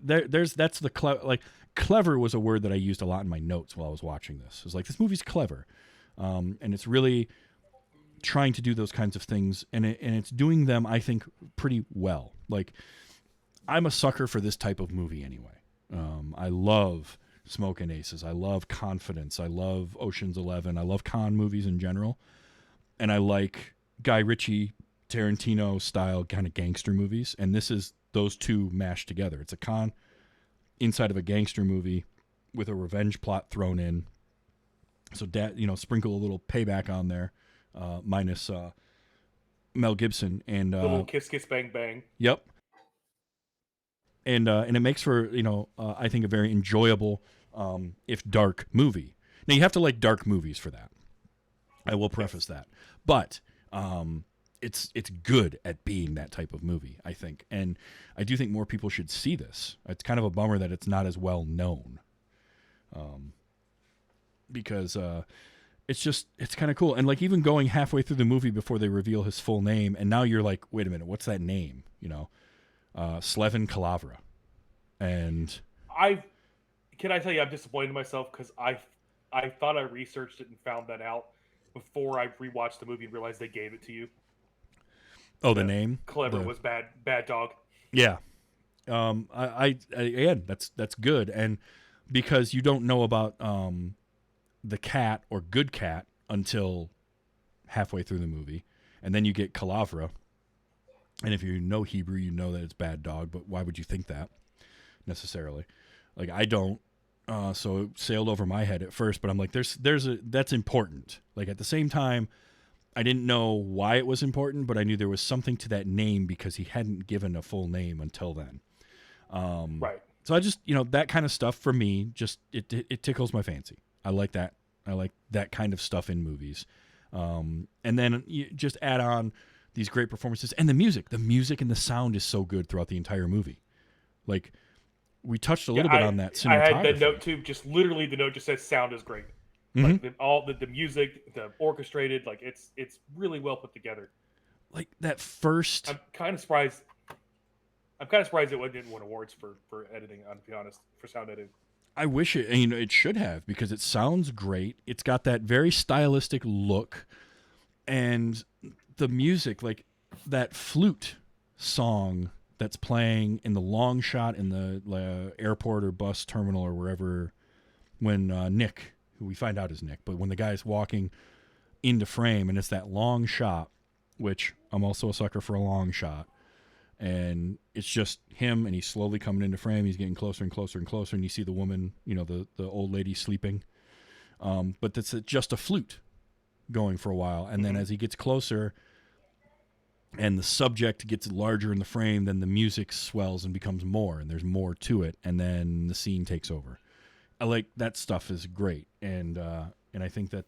the clever was a word that I used a lot in my notes while I was watching this. It was like, this movie's clever. And it's really trying to do those kinds of things, and it's doing them, I think, pretty well. Like, I'm a sucker for this type of movie anyway. I love Smoke and Aces. I love Confidence. I love Ocean's 11. I love con movies in general, and I like Guy Ritchie, Tarantino style kind of gangster movies. And this is those two mashed together. It's a con inside of a gangster movie with a revenge plot thrown in. So sprinkle a little payback on there, minus Mel Gibson and little kiss kiss bang bang. Yep. And it makes for I think a very enjoyable, if dark movie. Now you have to like dark movies for that. I will preface that, but it's good at being that type of movie, I think, and I do think more people should see this. It's kind of a bummer that it's not as well known. because it's kind of cool. And like even going halfway through the movie before they reveal his full name, and now you're like, wait a minute, what's that name? Slevin Calavra. And can I tell you I'm disappointed in myself because I thought I researched it and found that out before I rewatched the movie and realized they gave it to you. Oh, the name? Clever was bad dog. Yeah. Again, that's good. And because you don't know about the cat or good cat until halfway through the movie, and then you get Calavra. And if you know Hebrew, you know that it's bad dog, but why would you think that necessarily? Like, I don't. So it sailed over my head at first, but I'm like, that's important. Like, at the same time, I didn't know why it was important, but I knew there was something to that name because he hadn't given a full name until then. Right. So I just, that kind of stuff for me, just it tickles my fancy. I like that. I like that kind of stuff in movies. And then you just add on these great performances and the music. The music and the sound is so good throughout the entire movie. Like, we touched a little bit on that cinematography. I had the note too. Just literally, the note just says "sound is great." Mm-hmm. Like the music, the orchestrated, like it's really well put together. Like that first. I'm kind of surprised it didn't win awards for editing. To be honest, for sound editing. I wish it. It should have, because it sounds great. It's got that very stylistic look, and the music, like that flute song that's playing in the long shot in the airport or bus terminal or wherever, when Nick, who we find out is Nick, but when the guy's walking into frame, and it's that long shot, which I'm also a sucker for a long shot, and it's just him, and he's slowly coming into frame. He's getting closer and closer and closer, and you see the woman, the old lady sleeping, but that's just a flute going for a while, and then as he gets closer and the subject gets larger in the frame, then the music swells and becomes more, and there's more to it, and then the scene takes over. I like that stuff is great, and I think that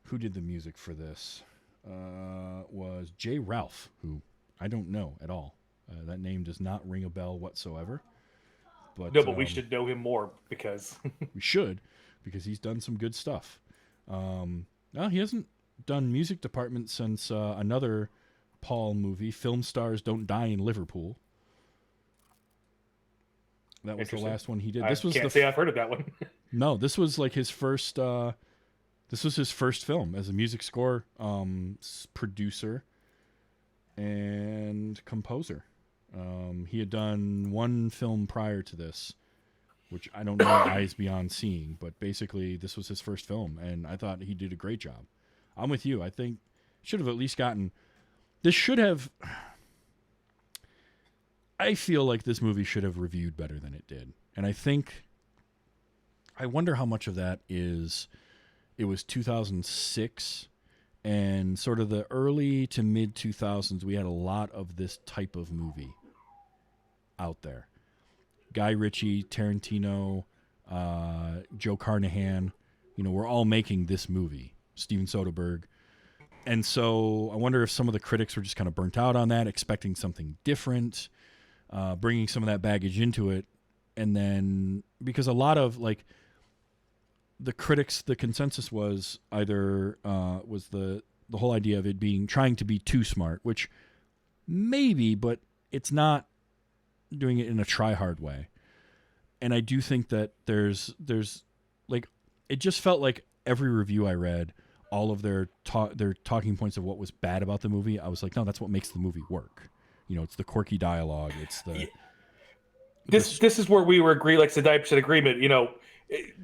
who did the music for this was J. Ralph, who I don't know at all. That name does not ring a bell whatsoever. But we should know him more because we should, because he's done some good stuff. No, he hasn't done music department since another Paul movie, Film Stars Don't Die in Liverpool. That was the last one he did. This was can't say I've heard of that one. No, this was like his first. This was his first film as a music score producer and composer. He had done one film prior to this, which I don't know Eyes Beyond Seeing, but basically this was his first film, and I thought he did a great job. I'm with you. I think should have at least gotten. This should have. I feel like this movie should have reviewed better than it did, and I wonder how much of that is. It was 2006, and sort of the early to mid 2000s. We had a lot of this type of movie out there. Guy Ritchie, Tarantino, Joe Carnahan, we're all making this movie. Steven Soderbergh. And so I wonder if some of the critics were just kind of burnt out on that, expecting something different, bringing some of that baggage into it. And then, because a lot of, the critics, the consensus was either, was the whole idea of it trying to be too smart, which maybe, but it's not doing it in a try-hard way. And I do think that there's it just felt like every review I read, all of their talking points of what was bad about the movie, I was like, no, that's what makes the movie work. It's the quirky dialogue. It's the this is where we were agree, like the 90% agreement.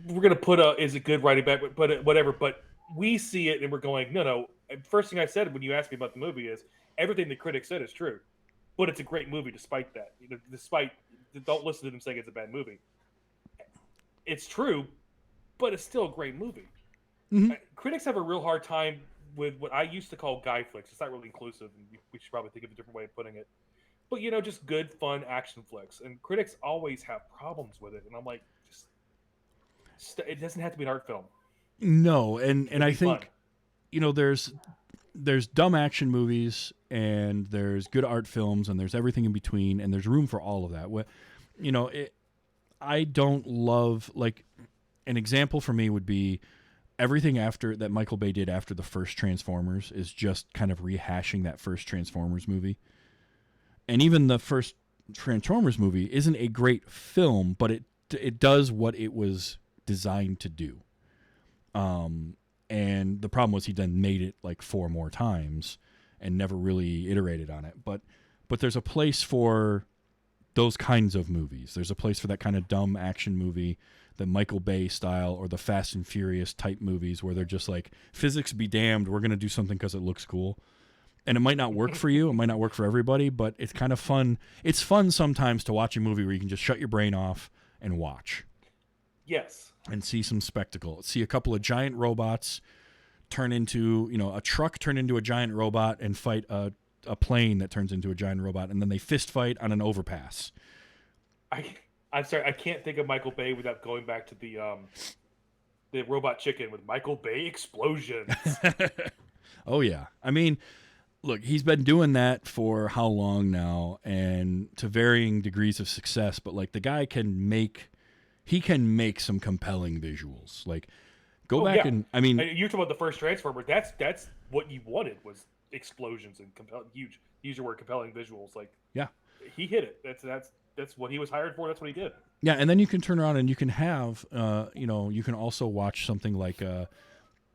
We're gonna put is it good writing back, but whatever. But we see it and we're going, no. First thing I said when you asked me about the movie is everything the critics said is true, but it's a great movie despite that. Despite don't listen to them saying it's a bad movie. It's true, but it's still a great movie. Mm-hmm. Critics have a real hard time with what I used to call guy flicks. It's not really inclusive, and we should probably think of a different way of putting it. But just good, fun action flicks. And critics always have problems with it. And I'm like, it doesn't have to be an art film. No, and I think, there's dumb action movies, and there's good art films, and there's everything in between, and there's room for all of that. I don't love, like, an example for me would be everything after that Michael Bay did after the first Transformers is just kind of rehashing that first Transformers movie. And even the first Transformers movie isn't a great film, but it does what it was designed to do. And the problem was he then made it like 4 more times and never really iterated on it. But there's a place for those kinds of movies. There's a place for that kind of dumb action movie, the Michael Bay style, or the Fast and Furious type movies where they're just like, physics be damned, we're going to do something because it looks cool. And it might not work for you. It might not work for everybody, but it's kind of fun. It's fun sometimes to watch a movie where you can just shut your brain off and watch. Yes. And see some spectacle. See a couple of giant robots turn into, a truck turn into a giant robot and fight a plane that turns into a giant robot, and then they fist fight on an overpass. I'm sorry, I can't think of Michael Bay without going back to the Robot Chicken with Michael Bay explosions. Oh, yeah. I mean, look, he's been doing that for how long now, and to varying degrees of success, but like the guy can make some compelling visuals. Like, go back and, I mean, you're talking about the first Transformer. That's what you wanted was explosions and compelling, huge. Use your word, compelling visuals. Like, yeah, he hit it. That's what he was hired for. That's what he did. Yeah, and then you can turn around and you can have, you can also watch something like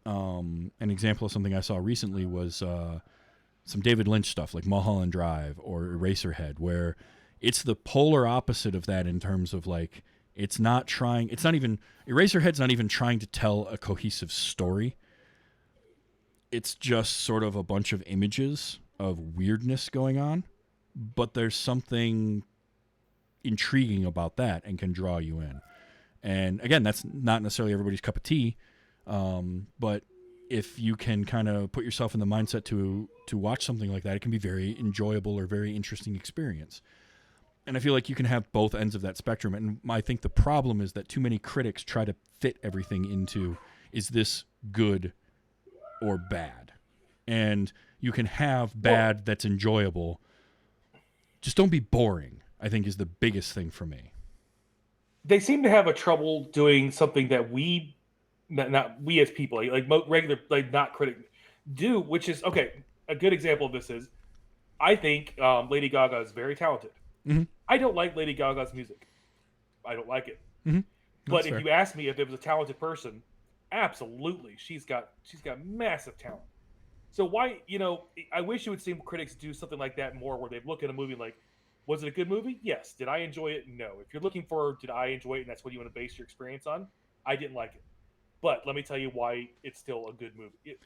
an example of something I saw recently was some David Lynch stuff like Mulholland Drive or Eraserhead, where it's the polar opposite of that in terms of like, Eraserhead's not even trying to tell a cohesive story. It's just sort of a bunch of images of weirdness going on, but there's something intriguing about that and can draw you in. And again, that's not necessarily everybody's cup of tea, but if you can kind of put yourself in the mindset to watch something like that, it can be very enjoyable or very interesting experience. And I feel like you can have both ends of that spectrum. And I think the problem is that too many critics try to fit everything into, is this good or bad? And you can have bad that's enjoyable. Just don't be boring, I think, is the biggest thing for me. They seem to have a trouble doing something that we, not we as people, like regular, like not critic, do, which is, okay, a good example of this is, I think Lady Gaga is very talented. Mm-hmm. I don't like Lady Gaga's music. I don't like it. Mm-hmm. But if you ask me if there was a talented person, absolutely, she's got massive talent. So why, I wish you would see critics do something like that more, where they look at a movie like, was it a good movie? Yes. Did I enjoy it? No. If you're looking for, did I enjoy it, and that's what you want to base your experience on, I didn't like it. But let me tell you why it's still a good movie.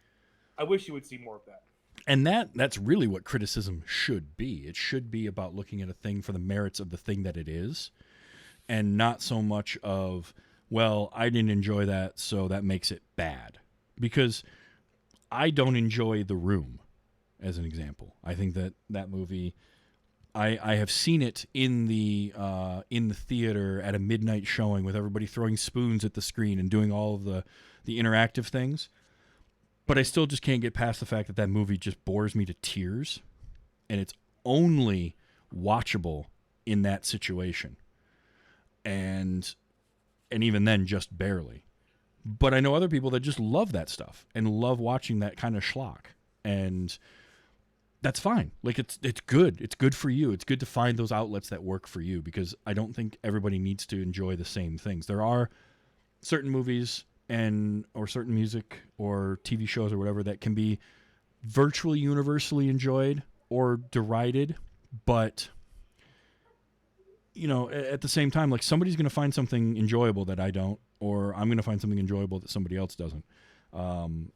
I wish you would see more of that. And that's really what criticism should be. It should be about looking at a thing for the merits of the thing that it is, and not so much of, well, I didn't enjoy that, so that makes it bad. Because I don't enjoy The Room, as an example. I think that movie, I have seen it in the theater at a midnight showing with everybody throwing spoons at the screen and doing all of the interactive things. But I still just can't get past the fact that movie just bores me to tears, and it's only watchable in that situation. And even then, just barely. But I know other people that just love that stuff and love watching that kind of schlock. And that's fine. Like, it's good. It's good for you. It's good to find those outlets that work for you, because I don't think everybody needs to enjoy the same things. There are certain movies or certain music or TV shows or whatever that can be virtually universally enjoyed or derided, but at the same time, like, somebody's going to find something enjoyable that I don't, or I'm going to find something enjoyable that somebody else doesn't, and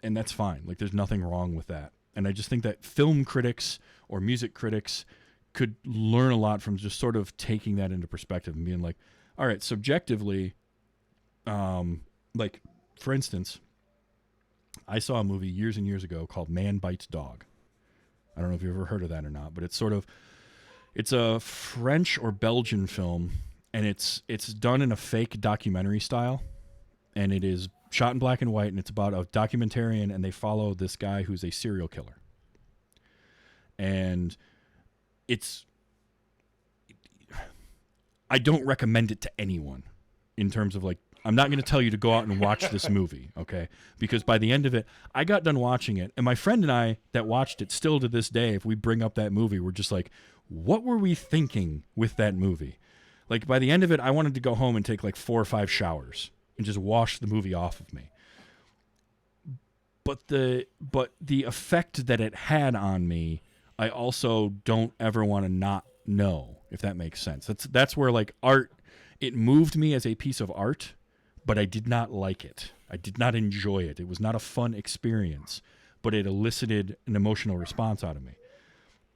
that's fine. Like, there's nothing wrong with that. And I just think that film critics or music critics could learn a lot from just sort of taking that into perspective and being like, all right, subjectively, like, for instance, I saw a movie years and years ago called Man Bites Dog. I don't know if you've ever heard of that or not, but it's a French or Belgian film, and it's done in a fake documentary style, and it is shot in black and white, and it's about a documentarian, and they follow this guy who's a serial killer. And I don't recommend it to anyone in terms of like, I'm not going to tell you to go out and watch this movie, okay? Because by the end of it, I got done watching it, and my friend and I that watched it still to this day, if we bring up that movie, we're just like, what were we thinking with that movie? Like, by the end of it, I wanted to go home and take like 4 or 5 showers and just wash the movie off of me. But the effect that it had on me, I also don't ever want to not know, if that makes sense. That's where like art, it moved me as a piece of art, but I did not like it. I did not enjoy it. It was not a fun experience, but it elicited an emotional response out of me.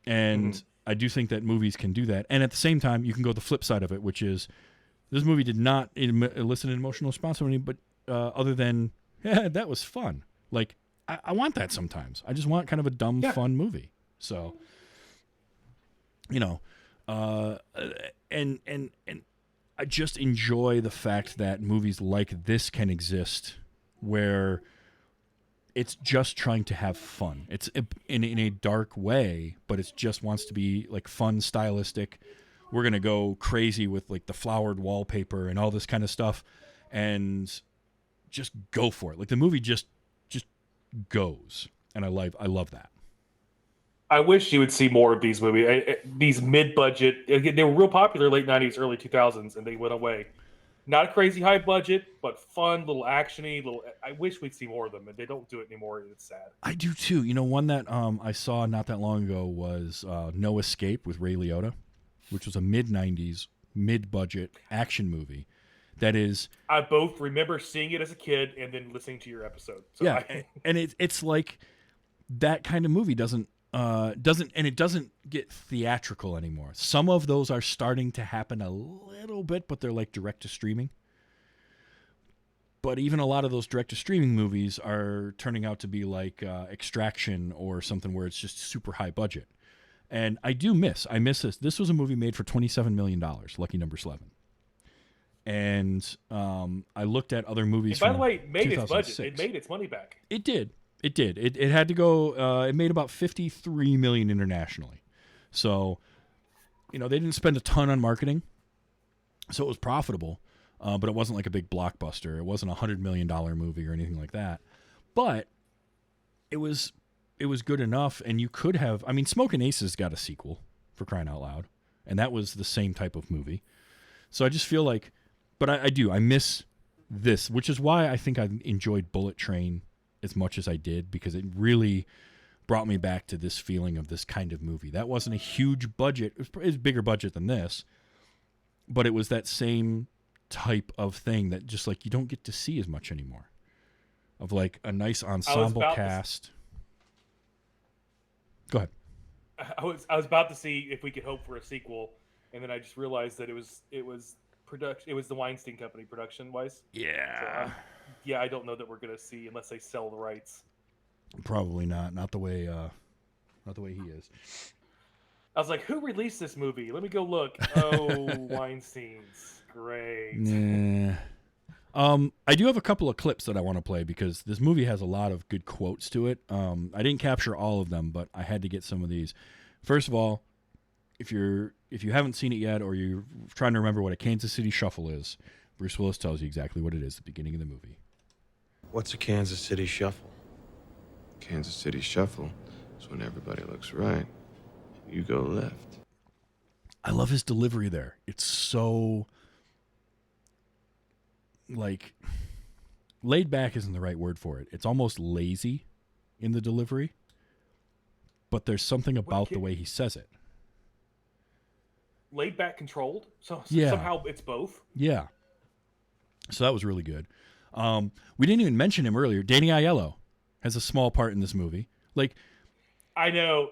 And I do think that movies can do that. And at the same time, you can go the flip side of it, which is this movie did not elicit an emotional response from me, but other than, yeah, that was fun. Like, I want that sometimes. I just want kind of a dumb, fun movie. So, you know, and I just enjoy the fact that movies like this can exist where it's just trying to have fun. It's in a dark way, but it just wants to be like fun, stylistic. We're going to go crazy with like the flowered wallpaper and all this kind of stuff and just go for it. Like the movie just goes. And I love that. I wish you would see more of these movies. These mid-budget, they were real popular late 90s, early 2000s, and they went away. Not a crazy high budget, but fun, little actiony. I wish we'd see more of them, and they don't do it anymore, and it's sad. I do too. You know, one that I saw not that long ago was No Escape with Ray Liotta, which was a mid-90s, mid-budget action movie. That is, I both remember seeing it as a kid and then listening to your episode. So yeah, and it's like that kind of movie doesn't get theatrical anymore. Some of those are starting to happen a little bit, but they're like direct to streaming. But even a lot of those direct to streaming movies are turning out to be like Extraction or something where it's just super high budget. And I miss this. This was a movie made for $27 million, Lucky Number Slevin. And I looked at other movies. And by the way, it made 2006. its budget. It made its money back. It did. It had to go. It made about $53 million internationally. So, you know, they didn't spend a ton on marketing, so it was profitable. But it wasn't like a big blockbuster. It wasn't a $100 million movie or anything like that. But it was good enough, and you could have. I mean, Smokin' Aces got a sequel, for crying out loud, and that was the same type of movie. So I just feel like, but I miss this, which is why I think I enjoyed Bullet Train as much as I did, because it really brought me back to this feeling of this kind of movie. That wasn't a huge budget. It was a bigger budget than this, but it was that same type of thing that just like you don't get to see as much anymore, of like a nice ensemble cast. Go ahead. I was about to see if we could hope for a sequel, and then I just realized that it was the Weinstein Company production wise. Yeah. So I don't know that we're gonna see unless they sell the rights. Probably not. Not the way he is. I was like, who released this movie? Let me go look. Oh, Weinstein's. Great. Nah. I do have a couple of clips that I want to play because this movie has a lot of good quotes to it. I didn't capture all of them, but I had to get some of these. First of all, if you haven't seen it yet, or you're trying to remember what a Kansas City Shuffle is, Bruce Willis tells you exactly what it is at the beginning of the movie. What's a Kansas City Shuffle? Kansas City Shuffle is when everybody looks right. You go left. I love his delivery there. It's so, like, laid back isn't the right word for it. It's almost lazy in the delivery, but there's something about the way he says it. Laid back, controlled. So yeah. Somehow it's both. Yeah. So that was really good. We didn't even mention him earlier. Danny Aiello has a small part in this movie. Like, I know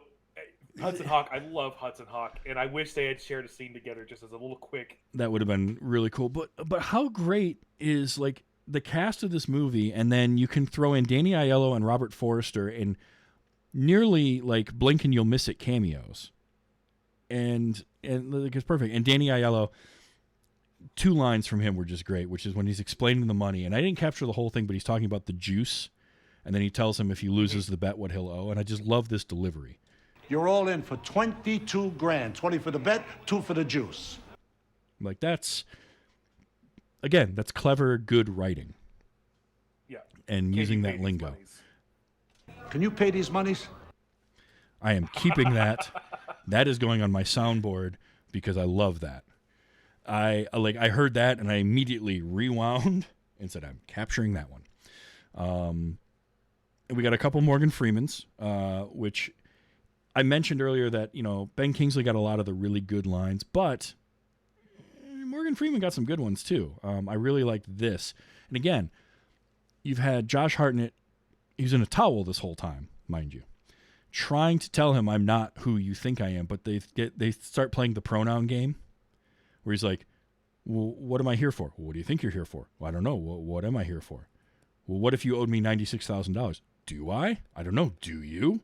Hudson Hawk. I love Hudson Hawk, and I wish they had shared a scene together just as a little quick. That would have been really cool. But how great is like the cast of this movie, and then you can throw in Danny Aiello and Robert Forster in nearly like blink and you'll miss it cameos. And like, it's perfect. And Danny Aiello, 2 lines from him were just great, which is when he's explaining the money. And I didn't capture the whole thing, but he's talking about the juice. And then he tells him if he loses the bet, what he'll owe. And I just love this delivery. You're all in for 22 grand. 20 for the bet, 2 for the juice. Like that's clever, good writing. Yeah. And Can using you pay that these lingo. monies? Can you pay these monies? I am keeping that. That is going on my soundboard because I love that. I heard that and I immediately rewound and said, I'm capturing that one. And we got a couple Morgan Freemans, which I mentioned earlier that, Ben Kingsley got a lot of the really good lines, but Morgan Freeman got some good ones too. I really liked this. And again, you've had Josh Hartnett, he's in a towel this whole time, mind you, trying to tell him I'm not who you think I am, but they start playing the pronoun game where he's like, well, what am I here for? Well, what do you think you're here for? Well, I don't know. What am I here for? Well, what if you owed me $96,000? Do I? I don't know. Do you?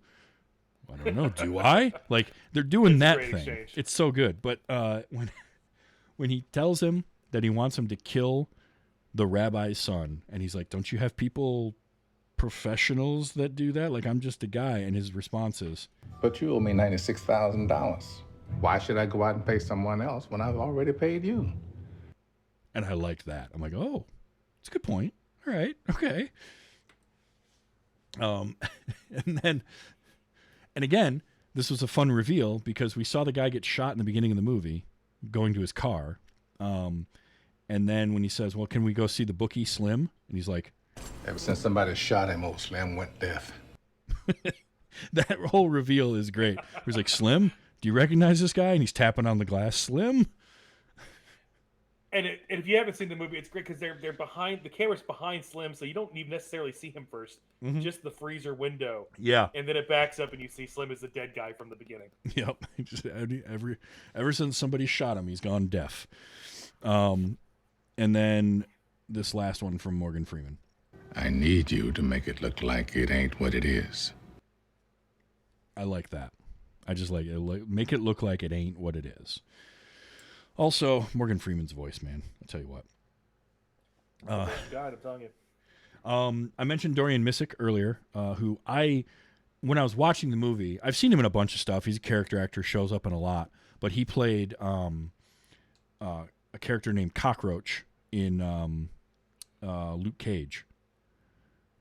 I don't know. Do I? Like, they're doing It's a that great thing. exchange. It's so good. But when he tells him that he wants him to kill the rabbi's son, and he's like, don't you have professionals that do that? Like, I'm just a guy. And his response is, But you owe me $96,000. Why should I go out and pay someone else when I've already paid you? and I liked that. I'm like, oh, it's a good point. All right. Okay. And again, this was a fun reveal because we saw the guy get shot in the beginning of the movie going to his car. And then when he says, well, can we go see the bookie Slim? And he's like, Ever since somebody shot him, old Slim went deaf. that whole reveal is great. He's like, Slim, do you recognize this guy? And he's tapping on the glass. Slim? And if you haven't seen the movie, it's great because they're behind, the camera's behind Slim, so you don't even necessarily see him first. Mhm. Just the freezer window. Yeah. And then it backs up and you see Slim is the dead guy from the beginning. Yep. Ever since somebody shot him, he's gone deaf. And then this last one from Morgan Freeman. I need you to make it look like it ain't what it is. I like that. I just like it. Make it look like it ain't what it is. Also, Morgan Freeman's voice, man. I'll tell you what. God, I'm telling you. I mentioned Dorian Missick earlier, who when I was watching the movie, I've seen him in a bunch of stuff. He's a character actor, shows up in a lot, but he played a character named Cockroach in Luke Cage,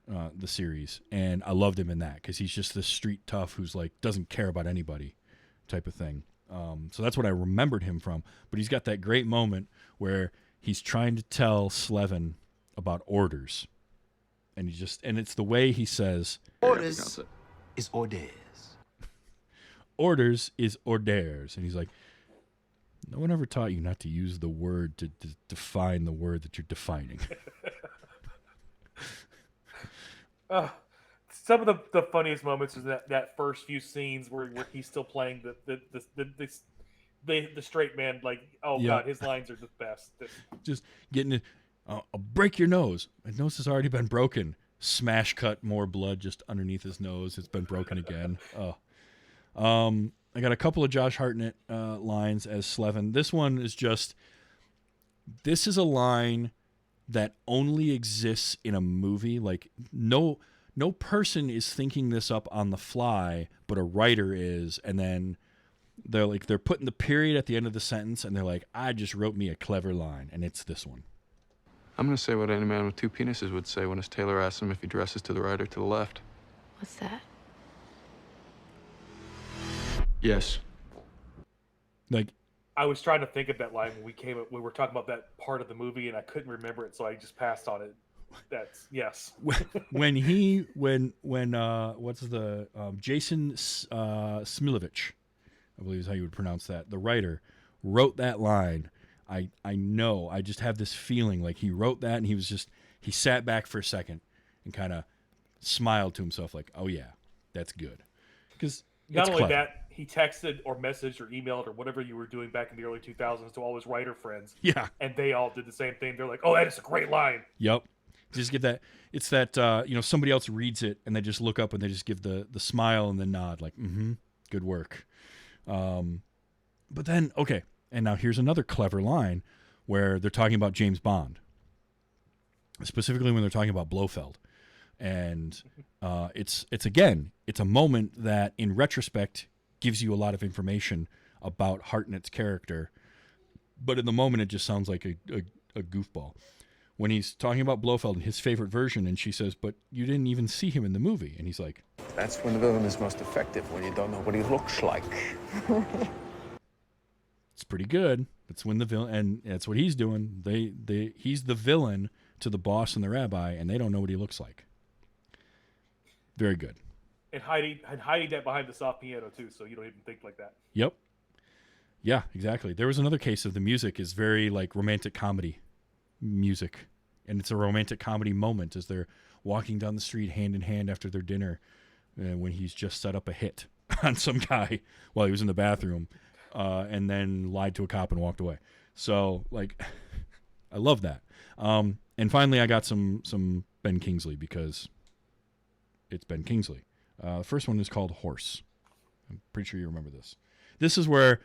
the series, and I loved him in that because he's just this street tough who's like doesn't care about anybody type of thing. So that's what I remembered him from. But he's got that great moment where he's trying to tell Slevin about orders. And it's the way he says, Orders is orders. orders is orders. And he's like, no one ever taught you not to use the word to define the word that you're defining. Some of the funniest moments is that first few scenes where he's still playing the straight man. Like, oh Yeah. God, his lines are the best. Just getting it. I'll break your nose. My nose has already been broken. Smash cut, more blood just underneath his nose. It's been broken again. I got a couple of Josh Hartnett lines as Slevin. This one is this is a line that only exists in a movie. Like no person is thinking this up on the fly, but a writer is, and then they're putting the period at the end of the sentence, and they're like, I just wrote me a clever line, and it's this one. I'm gonna say what any man with two penises would say when his tailor asks him if he dresses to the right or to the left. What's that? Yes. Like, I was trying to think of that line when we were talking about that part of the movie, and I couldn't remember it, so I just passed on it. That's yes. when what's the Jason Smilovich, I believe is how you would pronounce that, the writer, wrote that line. I know, I just have this feeling like he wrote that and he sat back for a second and kind of smiled to himself like, oh yeah, that's good. Because not only that, he texted or messaged or emailed or whatever you were doing back in the early 2000s to all his writer friends. Yeah. And they all did the same thing. They're like, oh, that is a great line. Yep. Just get that. It's that, somebody else reads it and they just look up and they just give the smile and the nod like, good work. But then, okay. And now here's another clever line where they're talking about James Bond, specifically when they're talking about Blofeld. And it's a moment that in retrospect gives you a lot of information about Hartnett's character but in the moment it just sounds like a goofball. When he's talking about Blofeld and his favorite version, and she says, "But you didn't even see him in the movie," and he's like, That's when the villain is most effective, when you don't know what he looks like. "It's pretty good." That's when the villain, and that's what he's doing. He's the villain to the boss and the rabbi, and they don't know what he looks like. Very good. And hiding that behind the soft piano too, so you don't even think like that. Yep. Yeah, exactly. There was another case of the music is very like romantic comedy music, and it's a romantic comedy moment as they're walking down the street hand in hand after their dinner, when he's just set up a hit on some guy while he was in the bathroom, and then lied to a cop and walked away. So like, I love that. And finally, I got some Ben Kingsley because it's Ben Kingsley. The first one is called Horse. I'm pretty sure you remember this. This is where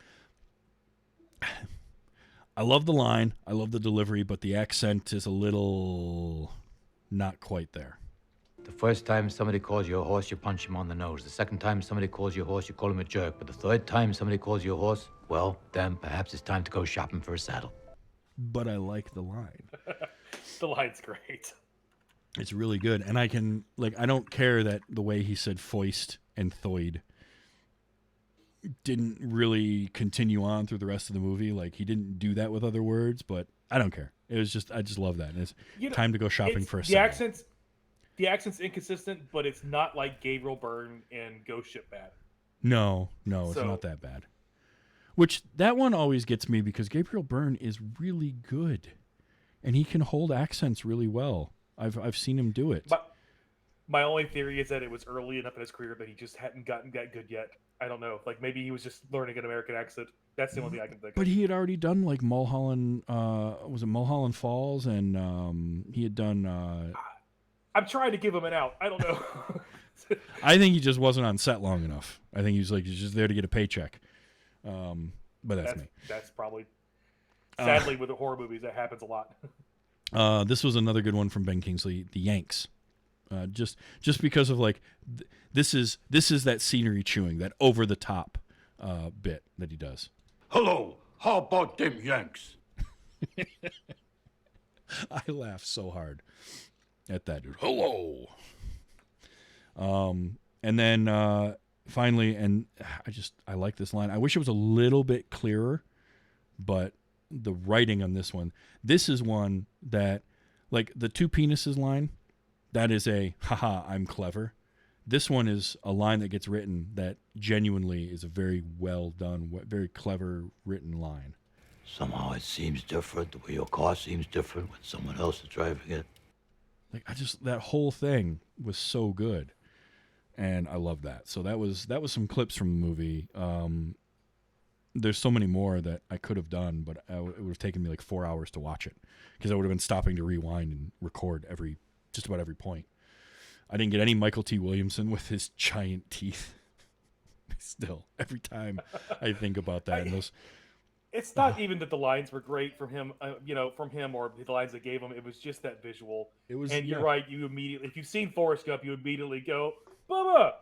I love the line, I love the delivery, but the accent is a little not quite there. The first time somebody calls you a horse, you punch him on the nose. The second time somebody calls you a horse, you call him a jerk. But the third time somebody calls you a horse, well, then perhaps it's time to go shopping for a saddle. But I like the line. The line's great. It's really good. And I don't care that the way he said foist and thoid didn't really continue on through the rest of the movie. Like, he didn't do that with other words, but I don't care. It was just, I just love that. And it's time to go shopping for a saddle. The accent's inconsistent, but it's not like Gabriel Byrne and Ghost Ship bad. No, it's not that bad. Which, that one always gets me because Gabriel Byrne is really good. And he can hold accents really well. I've seen him do it. But my only theory is that it was early enough in his career that he just hadn't gotten that good yet. I don't know. Like, maybe he was just learning an American accent. That's the only thing I can think of. But he had already done, like, Mulholland, was it Mulholland Falls? And he had done... I'm trying to give him an out. I don't know. I think he just wasn't on set long enough. I think he's just there to get a paycheck. But that's me. That's probably... Sadly, with the horror movies, that happens a lot. This was another good one from Ben Kingsley, The Yanks. Just because of like, this is that scenery chewing, that over the top bit that he does. Hello, how about them Yanks? I laugh so hard at that dude. Hello. And then finally, and I like this line. I wish it was a little bit clearer, but the writing on this one, this is one that, like, the two penises line, that is a haha, I'm clever. This one is a line that gets written that genuinely is a very well done, very clever written line. Somehow it seems different, the way your car seems different when someone else is driving it. Like, that whole thing was so good, and I love that. So that was some clips from the movie. There's so many more that I could have done, but it would have taken me like 4 hours to watch it because I would have been stopping to rewind and record just about every point. I didn't get any Michael T. Williamson with his giant teeth. Still, every time I think about that, it's not even that the lines were great from him, or the lines they gave him. It was just that visual. It was, and you're right. You immediately, if you've seen Forrest Gump, you immediately go, Bubba.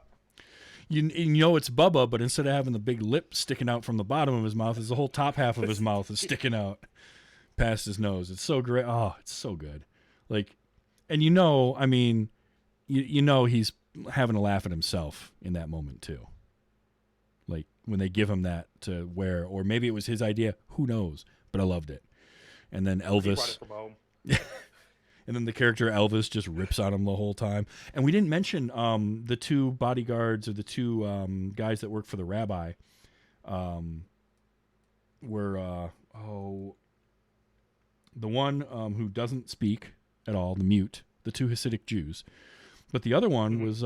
You know it's Bubba, but instead of having the big lip sticking out from the bottom of his mouth, is the whole top half of his mouth is sticking out past his nose. It's so great. Oh, it's so good. Like, and he's having a laugh at himself in that moment too. Like when they give him that to wear, or maybe it was his idea. Who knows? But I loved it. And then Elvis. He brought it from home. And then the character Elvis just rips on him the whole time. And we didn't mention the two bodyguards or the two guys that work for the rabbi were, the one who doesn't speak at all, the mute, the two Hasidic Jews. But the other one was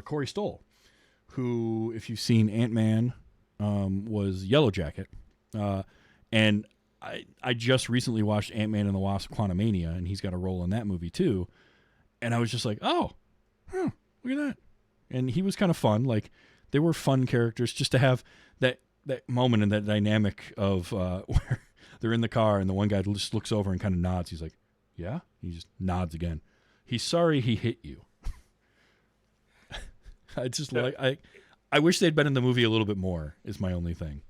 Corey Stoll, who, if you've seen Ant-Man, was Yellow Jacket. And I just recently watched Ant-Man and the Wasp: Quantumania, and he's got a role in that movie too. And I was just like, look at that. And he was kind of fun. Like, they were fun characters just to have that moment and that dynamic of where they're in the car and the one guy just looks over and kind of nods. He's like, yeah? He just nods again. He's sorry he hit you. I wish they'd been in the movie a little bit more is my only thing.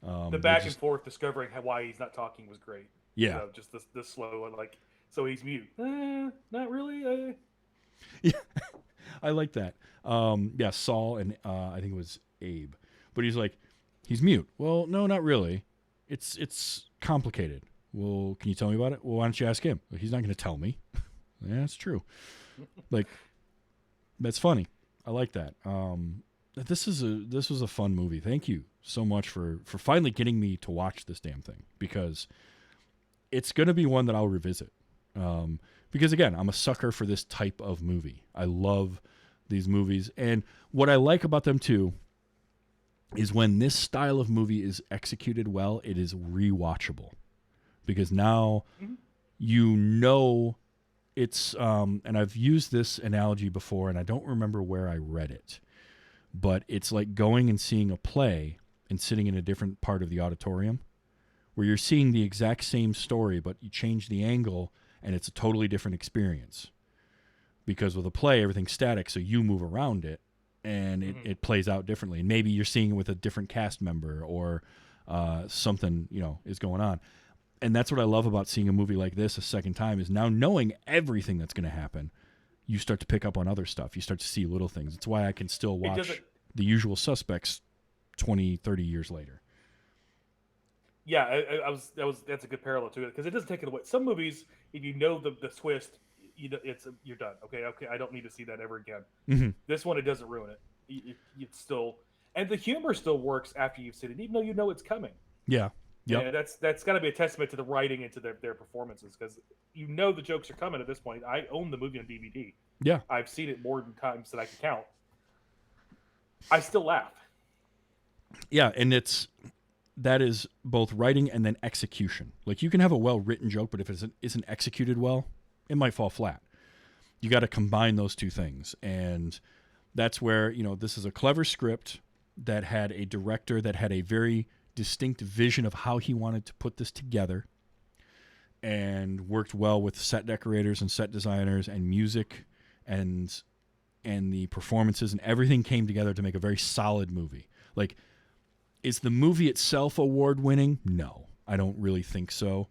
The back and forth discovering why he's not talking was great. Yeah. You know, just the slow and like, so he's mute. Not really. Yeah, I like that. Yeah, Saul and I think it was Abe, but he's like, he's mute. Well, no, not really. It's complicated. Well, can you tell me about it? Well, why don't you ask him? Well, he's not going to tell me. Yeah, that's true. Like, that's funny. I like that. This was a fun movie. Thank you so much for finally getting me to watch this damn thing, because it's going to be one that I'll revisit. Because again, I'm a sucker for this type of movie. I love these movies, and what I like about them too is when this style of movie is executed well, it is rewatchable, because now you know it's and I've used this analogy before, and I don't remember where I read it, but it's like going and seeing a play and sitting in a different part of the auditorium, where you're seeing the exact same story, but you change the angle and it's a totally different experience. Because with a play, everything's static, so you move around it, and it plays out differently. And maybe you're seeing it with a different cast member, or something, is going on. And that's what I love about seeing a movie like this a second time, is now knowing everything that's going to happen, you start to pick up on other stuff. You start to see little things. It's why I can still watch The Usual Suspects 20, 30 years later. Yeah, that's a good parallel to it, because it doesn't take it away. Some movies, if you know the twist, you're done. Okay, I don't need to see that ever again. Mm-hmm. This one, it doesn't ruin it. It's still, and the humor still works after you've seen it, even though you know it's coming. Yeah, yeah. And that's got to be a testament to the writing and to their performances, because you know the jokes are coming at this point. I own the movie on DVD. Yeah, I've seen it more than times than I can count. I still laugh. Yeah, and that is both writing and then execution. Like, you can have a well-written joke, but if it isn't executed well, it might fall flat. You got to combine those two things. And that's where, this is a clever script that had a director that had a very distinct vision of how he wanted to put this together, and worked well with set decorators and set designers and music and the performances, and everything came together to make a very solid movie. Like, is the movie itself award-winning? No, I don't really think so.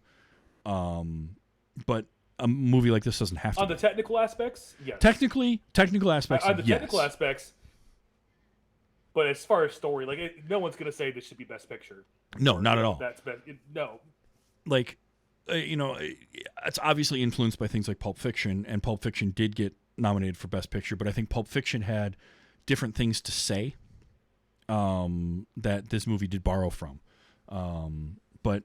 But a movie like this doesn't have to. On the technical aspects, yes. Technical aspects, on the yes. technical aspects, but as far as story, no one's going to say this should be Best Picture. No, not at all. That's best. No. Like, it's obviously influenced by things like Pulp Fiction, and Pulp Fiction did get nominated for Best Picture, but I think Pulp Fiction had different things to say that this movie did borrow from. But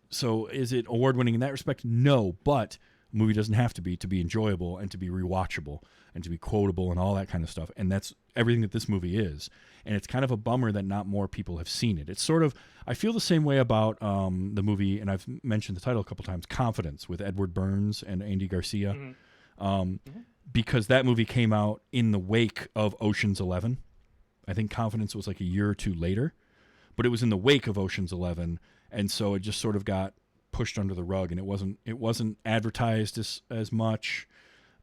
so is it award-winning in that respect? No, but a movie doesn't have to be enjoyable and to be rewatchable and to be quotable and all that kind of stuff. And that's everything that this movie is. And it's kind of a bummer that not more people have seen it. It's sort of, I feel the same way about the movie, and I've mentioned the title a couple times, Confidence, with Edward Burns and Andy Garcia. Because that movie came out in the wake of Ocean's 11. I think Confidence was like a year or two later, but it was in the wake of Ocean's 11, and so it just sort of got pushed under the rug, and it wasn't advertised as much.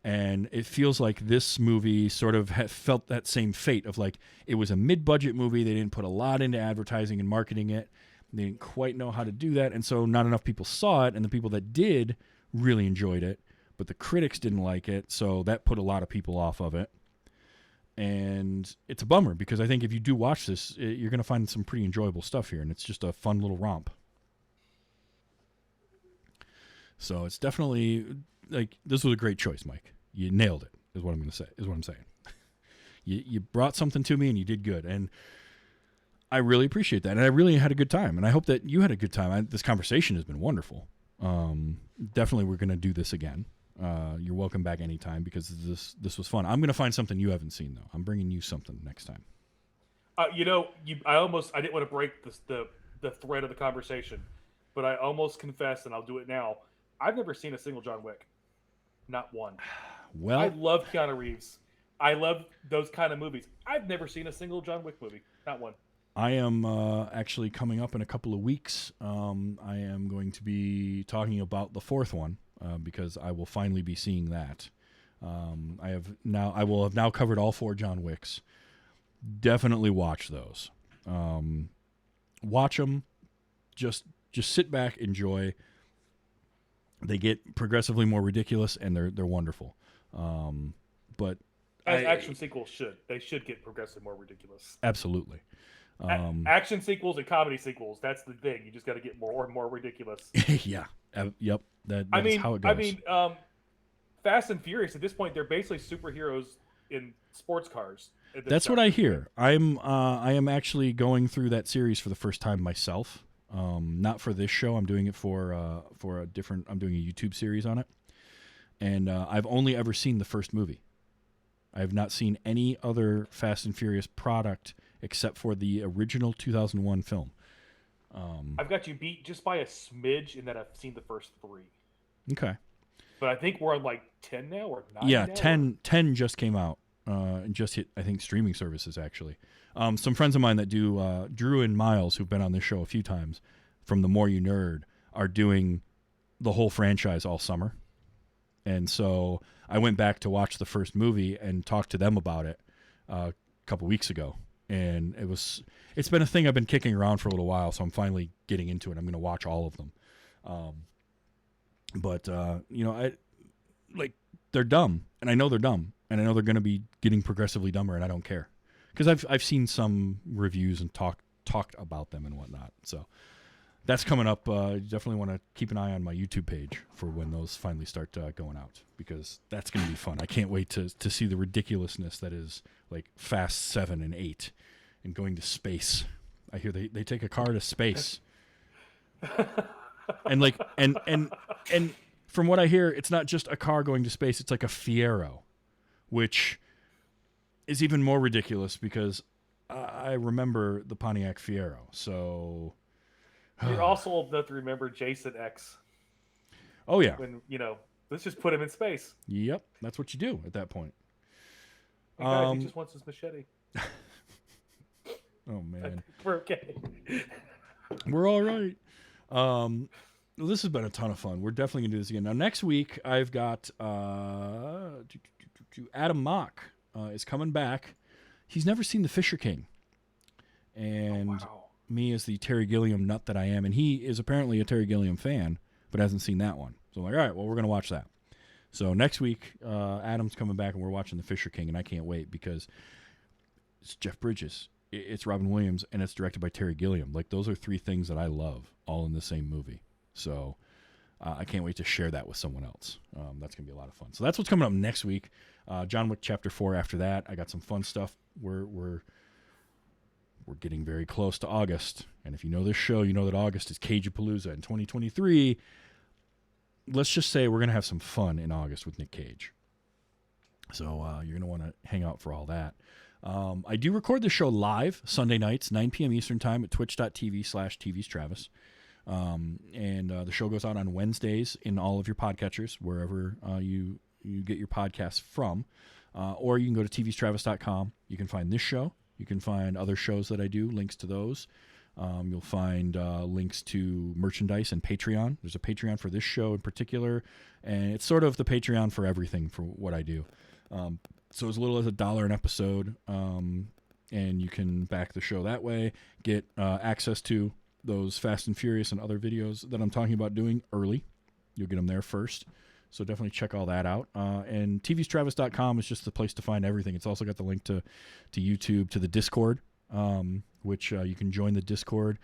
And it feels like this movie sort of felt that same fate of, like, it was a mid-budget movie. They didn't put a lot into advertising and marketing it. They didn't quite know how to do that, and so not enough people saw it, and the people that did really enjoyed it, but the critics didn't like it, so that put a lot of people off of it. And it's a bummer, because I think if you do watch this, you're going to find some pretty enjoyable stuff here, and it's just a fun little romp. So it's definitely, like, this was a great choice, Mike. You nailed it, is what I'm saying. You brought something to me, and you did good, and I really appreciate that, and I really had a good time, and I hope that you had a good time. This conversation has been wonderful. Definitely we're going to do this again. You're welcome back anytime, because this was fun. I'm going to find something you haven't seen, though. I'm bringing you something next time. I didn't want to break the thread of the conversation, but I almost confessed, and I'll do it now. I've never seen a single John Wick. Not one. Well, I love Keanu Reeves. I love those kind of movies. I've never seen a single John Wick movie. Not one. I am actually coming up in a couple of weeks. I am going to be talking about the fourth one, because I will finally be seeing that. I will have now covered all 4 John Wicks. Definitely watch those. Watch them, just sit back, enjoy. They get progressively more ridiculous, and they're wonderful. But as action sequels should, they should get progressively more ridiculous. Absolutely. Action sequels and comedy sequels. That's the thing. You just got to get more and more ridiculous. Yeah. Yep. That is how it goes. I mean, Fast and Furious. At this point, they're basically superheroes in sports cars. That's what I hear. I am actually going through that series for the first time myself. Not for this show. I'm doing it for a different. I'm doing a YouTube series on it, and I've only ever seen the first movie. I have not seen any other Fast and Furious product except for the original 2001 film. I've got you beat just by a smidge in that I've seen the first 3. Okay. But I think we're on like 10 now or 9 Yeah, now, 10 just came out and just hit, I think, streaming services, actually. Some friends of mine that do, Drew and Miles, who've been on this show a few times, from The More You Nerd, are doing the whole franchise all summer. And so I went back to watch the first movie and talk to them about it a couple weeks ago. And it's been a thing I've been kicking around for a little while, so I'm finally getting into it. I'm going to watch all of them. But they're dumb, and I know they're dumb, and I know they're going to be getting progressively dumber, and I don't care. Because I've seen some reviews and talked about them and whatnot. So that's coming up. You definitely want to keep an eye on my YouTube page for when those finally start going out, because that's going to be fun. I can't wait to see the ridiculousness that is like Fast 7 and 8 and going to space. I hear they take a car to space. and from what I hear, it's not just a car going to space, it's like a Fiero, which is even more ridiculous because I remember the Pontiac Fiero. So you're also old enough to remember Jason X. Oh yeah. When, let's just put him in space. Yep, that's what you do at that point. Hey guys, he just wants his machete. Oh man. We're okay. We're all right. Well, this has been a ton of fun. We're definitely gonna do this again. Now next week I've got Adam Mock is coming back. He's never seen The Fisher King, and me as the Terry Gilliam nut that I am, and he is apparently a Terry Gilliam fan, but hasn't seen that one. So I'm like, all right, well, we're gonna watch that. So next week Adam's coming back, and we're watching The Fisher King, and I can't wait because it's Jeff Bridges, it's Robin Williams, and it's directed by Terry Gilliam. Like, those are 3 things that I love, all in the same movie. So I can't wait to share that with someone else. That's going to be a lot of fun. So that's what's coming up next week. John Wick Chapter 4 after that. I got some fun stuff. We're getting very close to August. And if you know this show, you know that August is Cage-a-Palooza in 2023. Let's just say we're going to have some fun in August with Nick Cage. So you're going to want to hang out for all that. I do record the show live Sunday nights, 9 p.m. Eastern time at twitch.tv/TV's Travis. And the show goes out on Wednesdays in all of your podcatchers, wherever you get your podcasts from. Or you can go to tvstravis.com. You can find this show. You can find other shows that I do, links to those. You'll find links to merchandise and Patreon. There's a Patreon for this show in particular, and it's sort of the Patreon for everything for what I do. So as little as $1 an episode, and you can back the show that way, get access to those Fast and Furious and other videos that I'm talking about doing early. You'll get them there first. So definitely check all that out. And tvstravis.com is just the place to find everything. It's also got the link to YouTube, to the Discord, which you can join the Discord.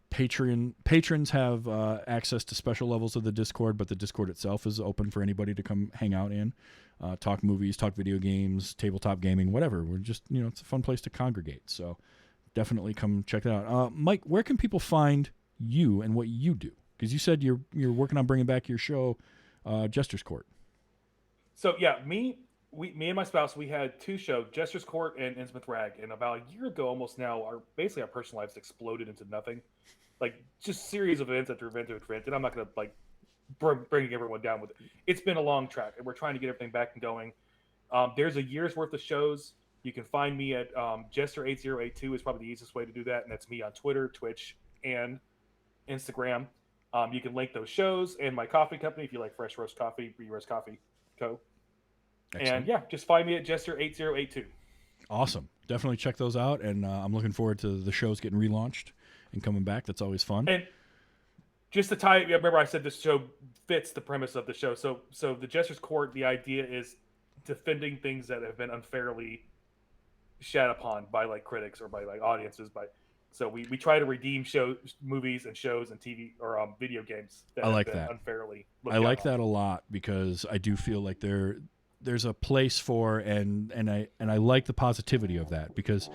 Patrons have access to special levels of the Discord, but the Discord itself is open for anybody to come hang out in, talk movies, talk video games, tabletop gaming, whatever. We're just, it's a fun place to congregate. So definitely come check that out. Mike, where can people find you and what you do? Because you said you're working on bringing back your show, Jester's Court. So yeah, me and my spouse, we had 2 shows, Jester's Court and Innsmouth Rag, and about a year ago, almost now, our personal lives exploded into nothing, like just series of events after event after event. And I'm not gonna bring everyone down with it. It's been a long track, and we're trying to get everything back and going. There's a year's worth of shows. You can find me at Jester8082 is probably the easiest way to do that, and that's me on Twitter, Twitch, and Instagram. You can link those shows and my coffee company if you like fresh roast coffee, Roast Coffee Co. Excellent. And yeah, just find me at Jester8082. Awesome. Definitely check those out, and I'm looking forward to the shows getting relaunched and coming back. That's always fun. And just to tie. Remember, I said this show fits the premise of the show. So the Jester's Court. The idea is defending things that have been unfairly shat upon by like critics or by like audiences. So we try to redeem movies and shows and TV or video games that I like have been that. unfairly. I like that a lot because I do feel like there's a place for and I like the positivity of that because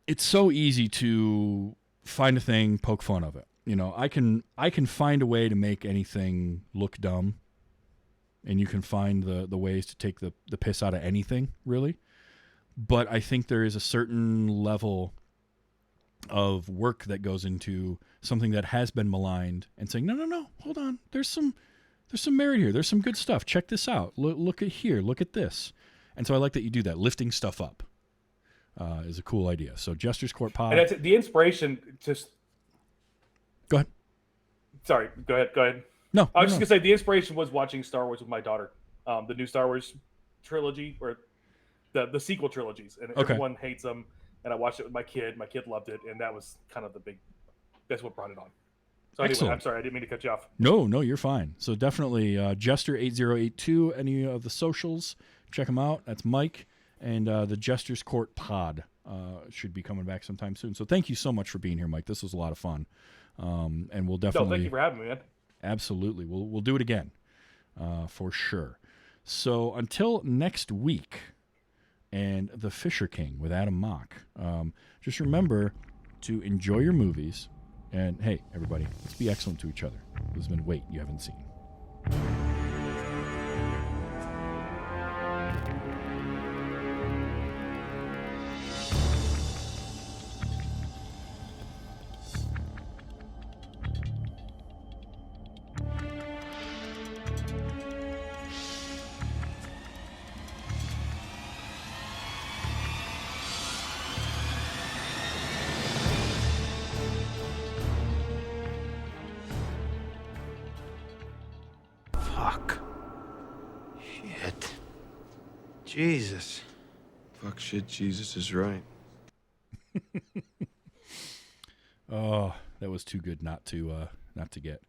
it's so easy to find a thing, poke fun of it. You know, I can find a way to make anything look dumb, and you can find the ways to take the piss out of anything, really. But I think there is a certain level of work that goes into something that has been maligned and saying, no, hold on. There's some merit here. There's some good stuff. Check this out. Look at here. Look at this. And so I like that you do that. Lifting stuff up is a cool idea. So Jester's Court Pod. And that's the inspiration. Go ahead. Sorry. Go ahead. No. I was just gonna say the inspiration was watching Star Wars with my daughter, the new Star Wars trilogy or the sequel trilogies, and everyone hates them. And I watched it with my kid. My kid loved it, and that was kind of that's what brought it on. So anyway, I'm sorry, I didn't mean to cut you off. No, you're fine. So definitely Jester8082, any of the socials, check them out. That's Mike, and the Jester's Court Pod should be coming back sometime soon. So thank you so much for being here, Mike. This was a lot of fun, and we'll definitely. No, thank you for having me, man. Absolutely, we'll do it again, for sure. So until next week. And The Fisher King with Adam Mock. Just remember to enjoy your movies. And, hey, everybody, let's be excellent to each other. This has been Wait You Haven't Seen. Jesus. Fuck shit, Jesus is right. Oh, that was too good not to get.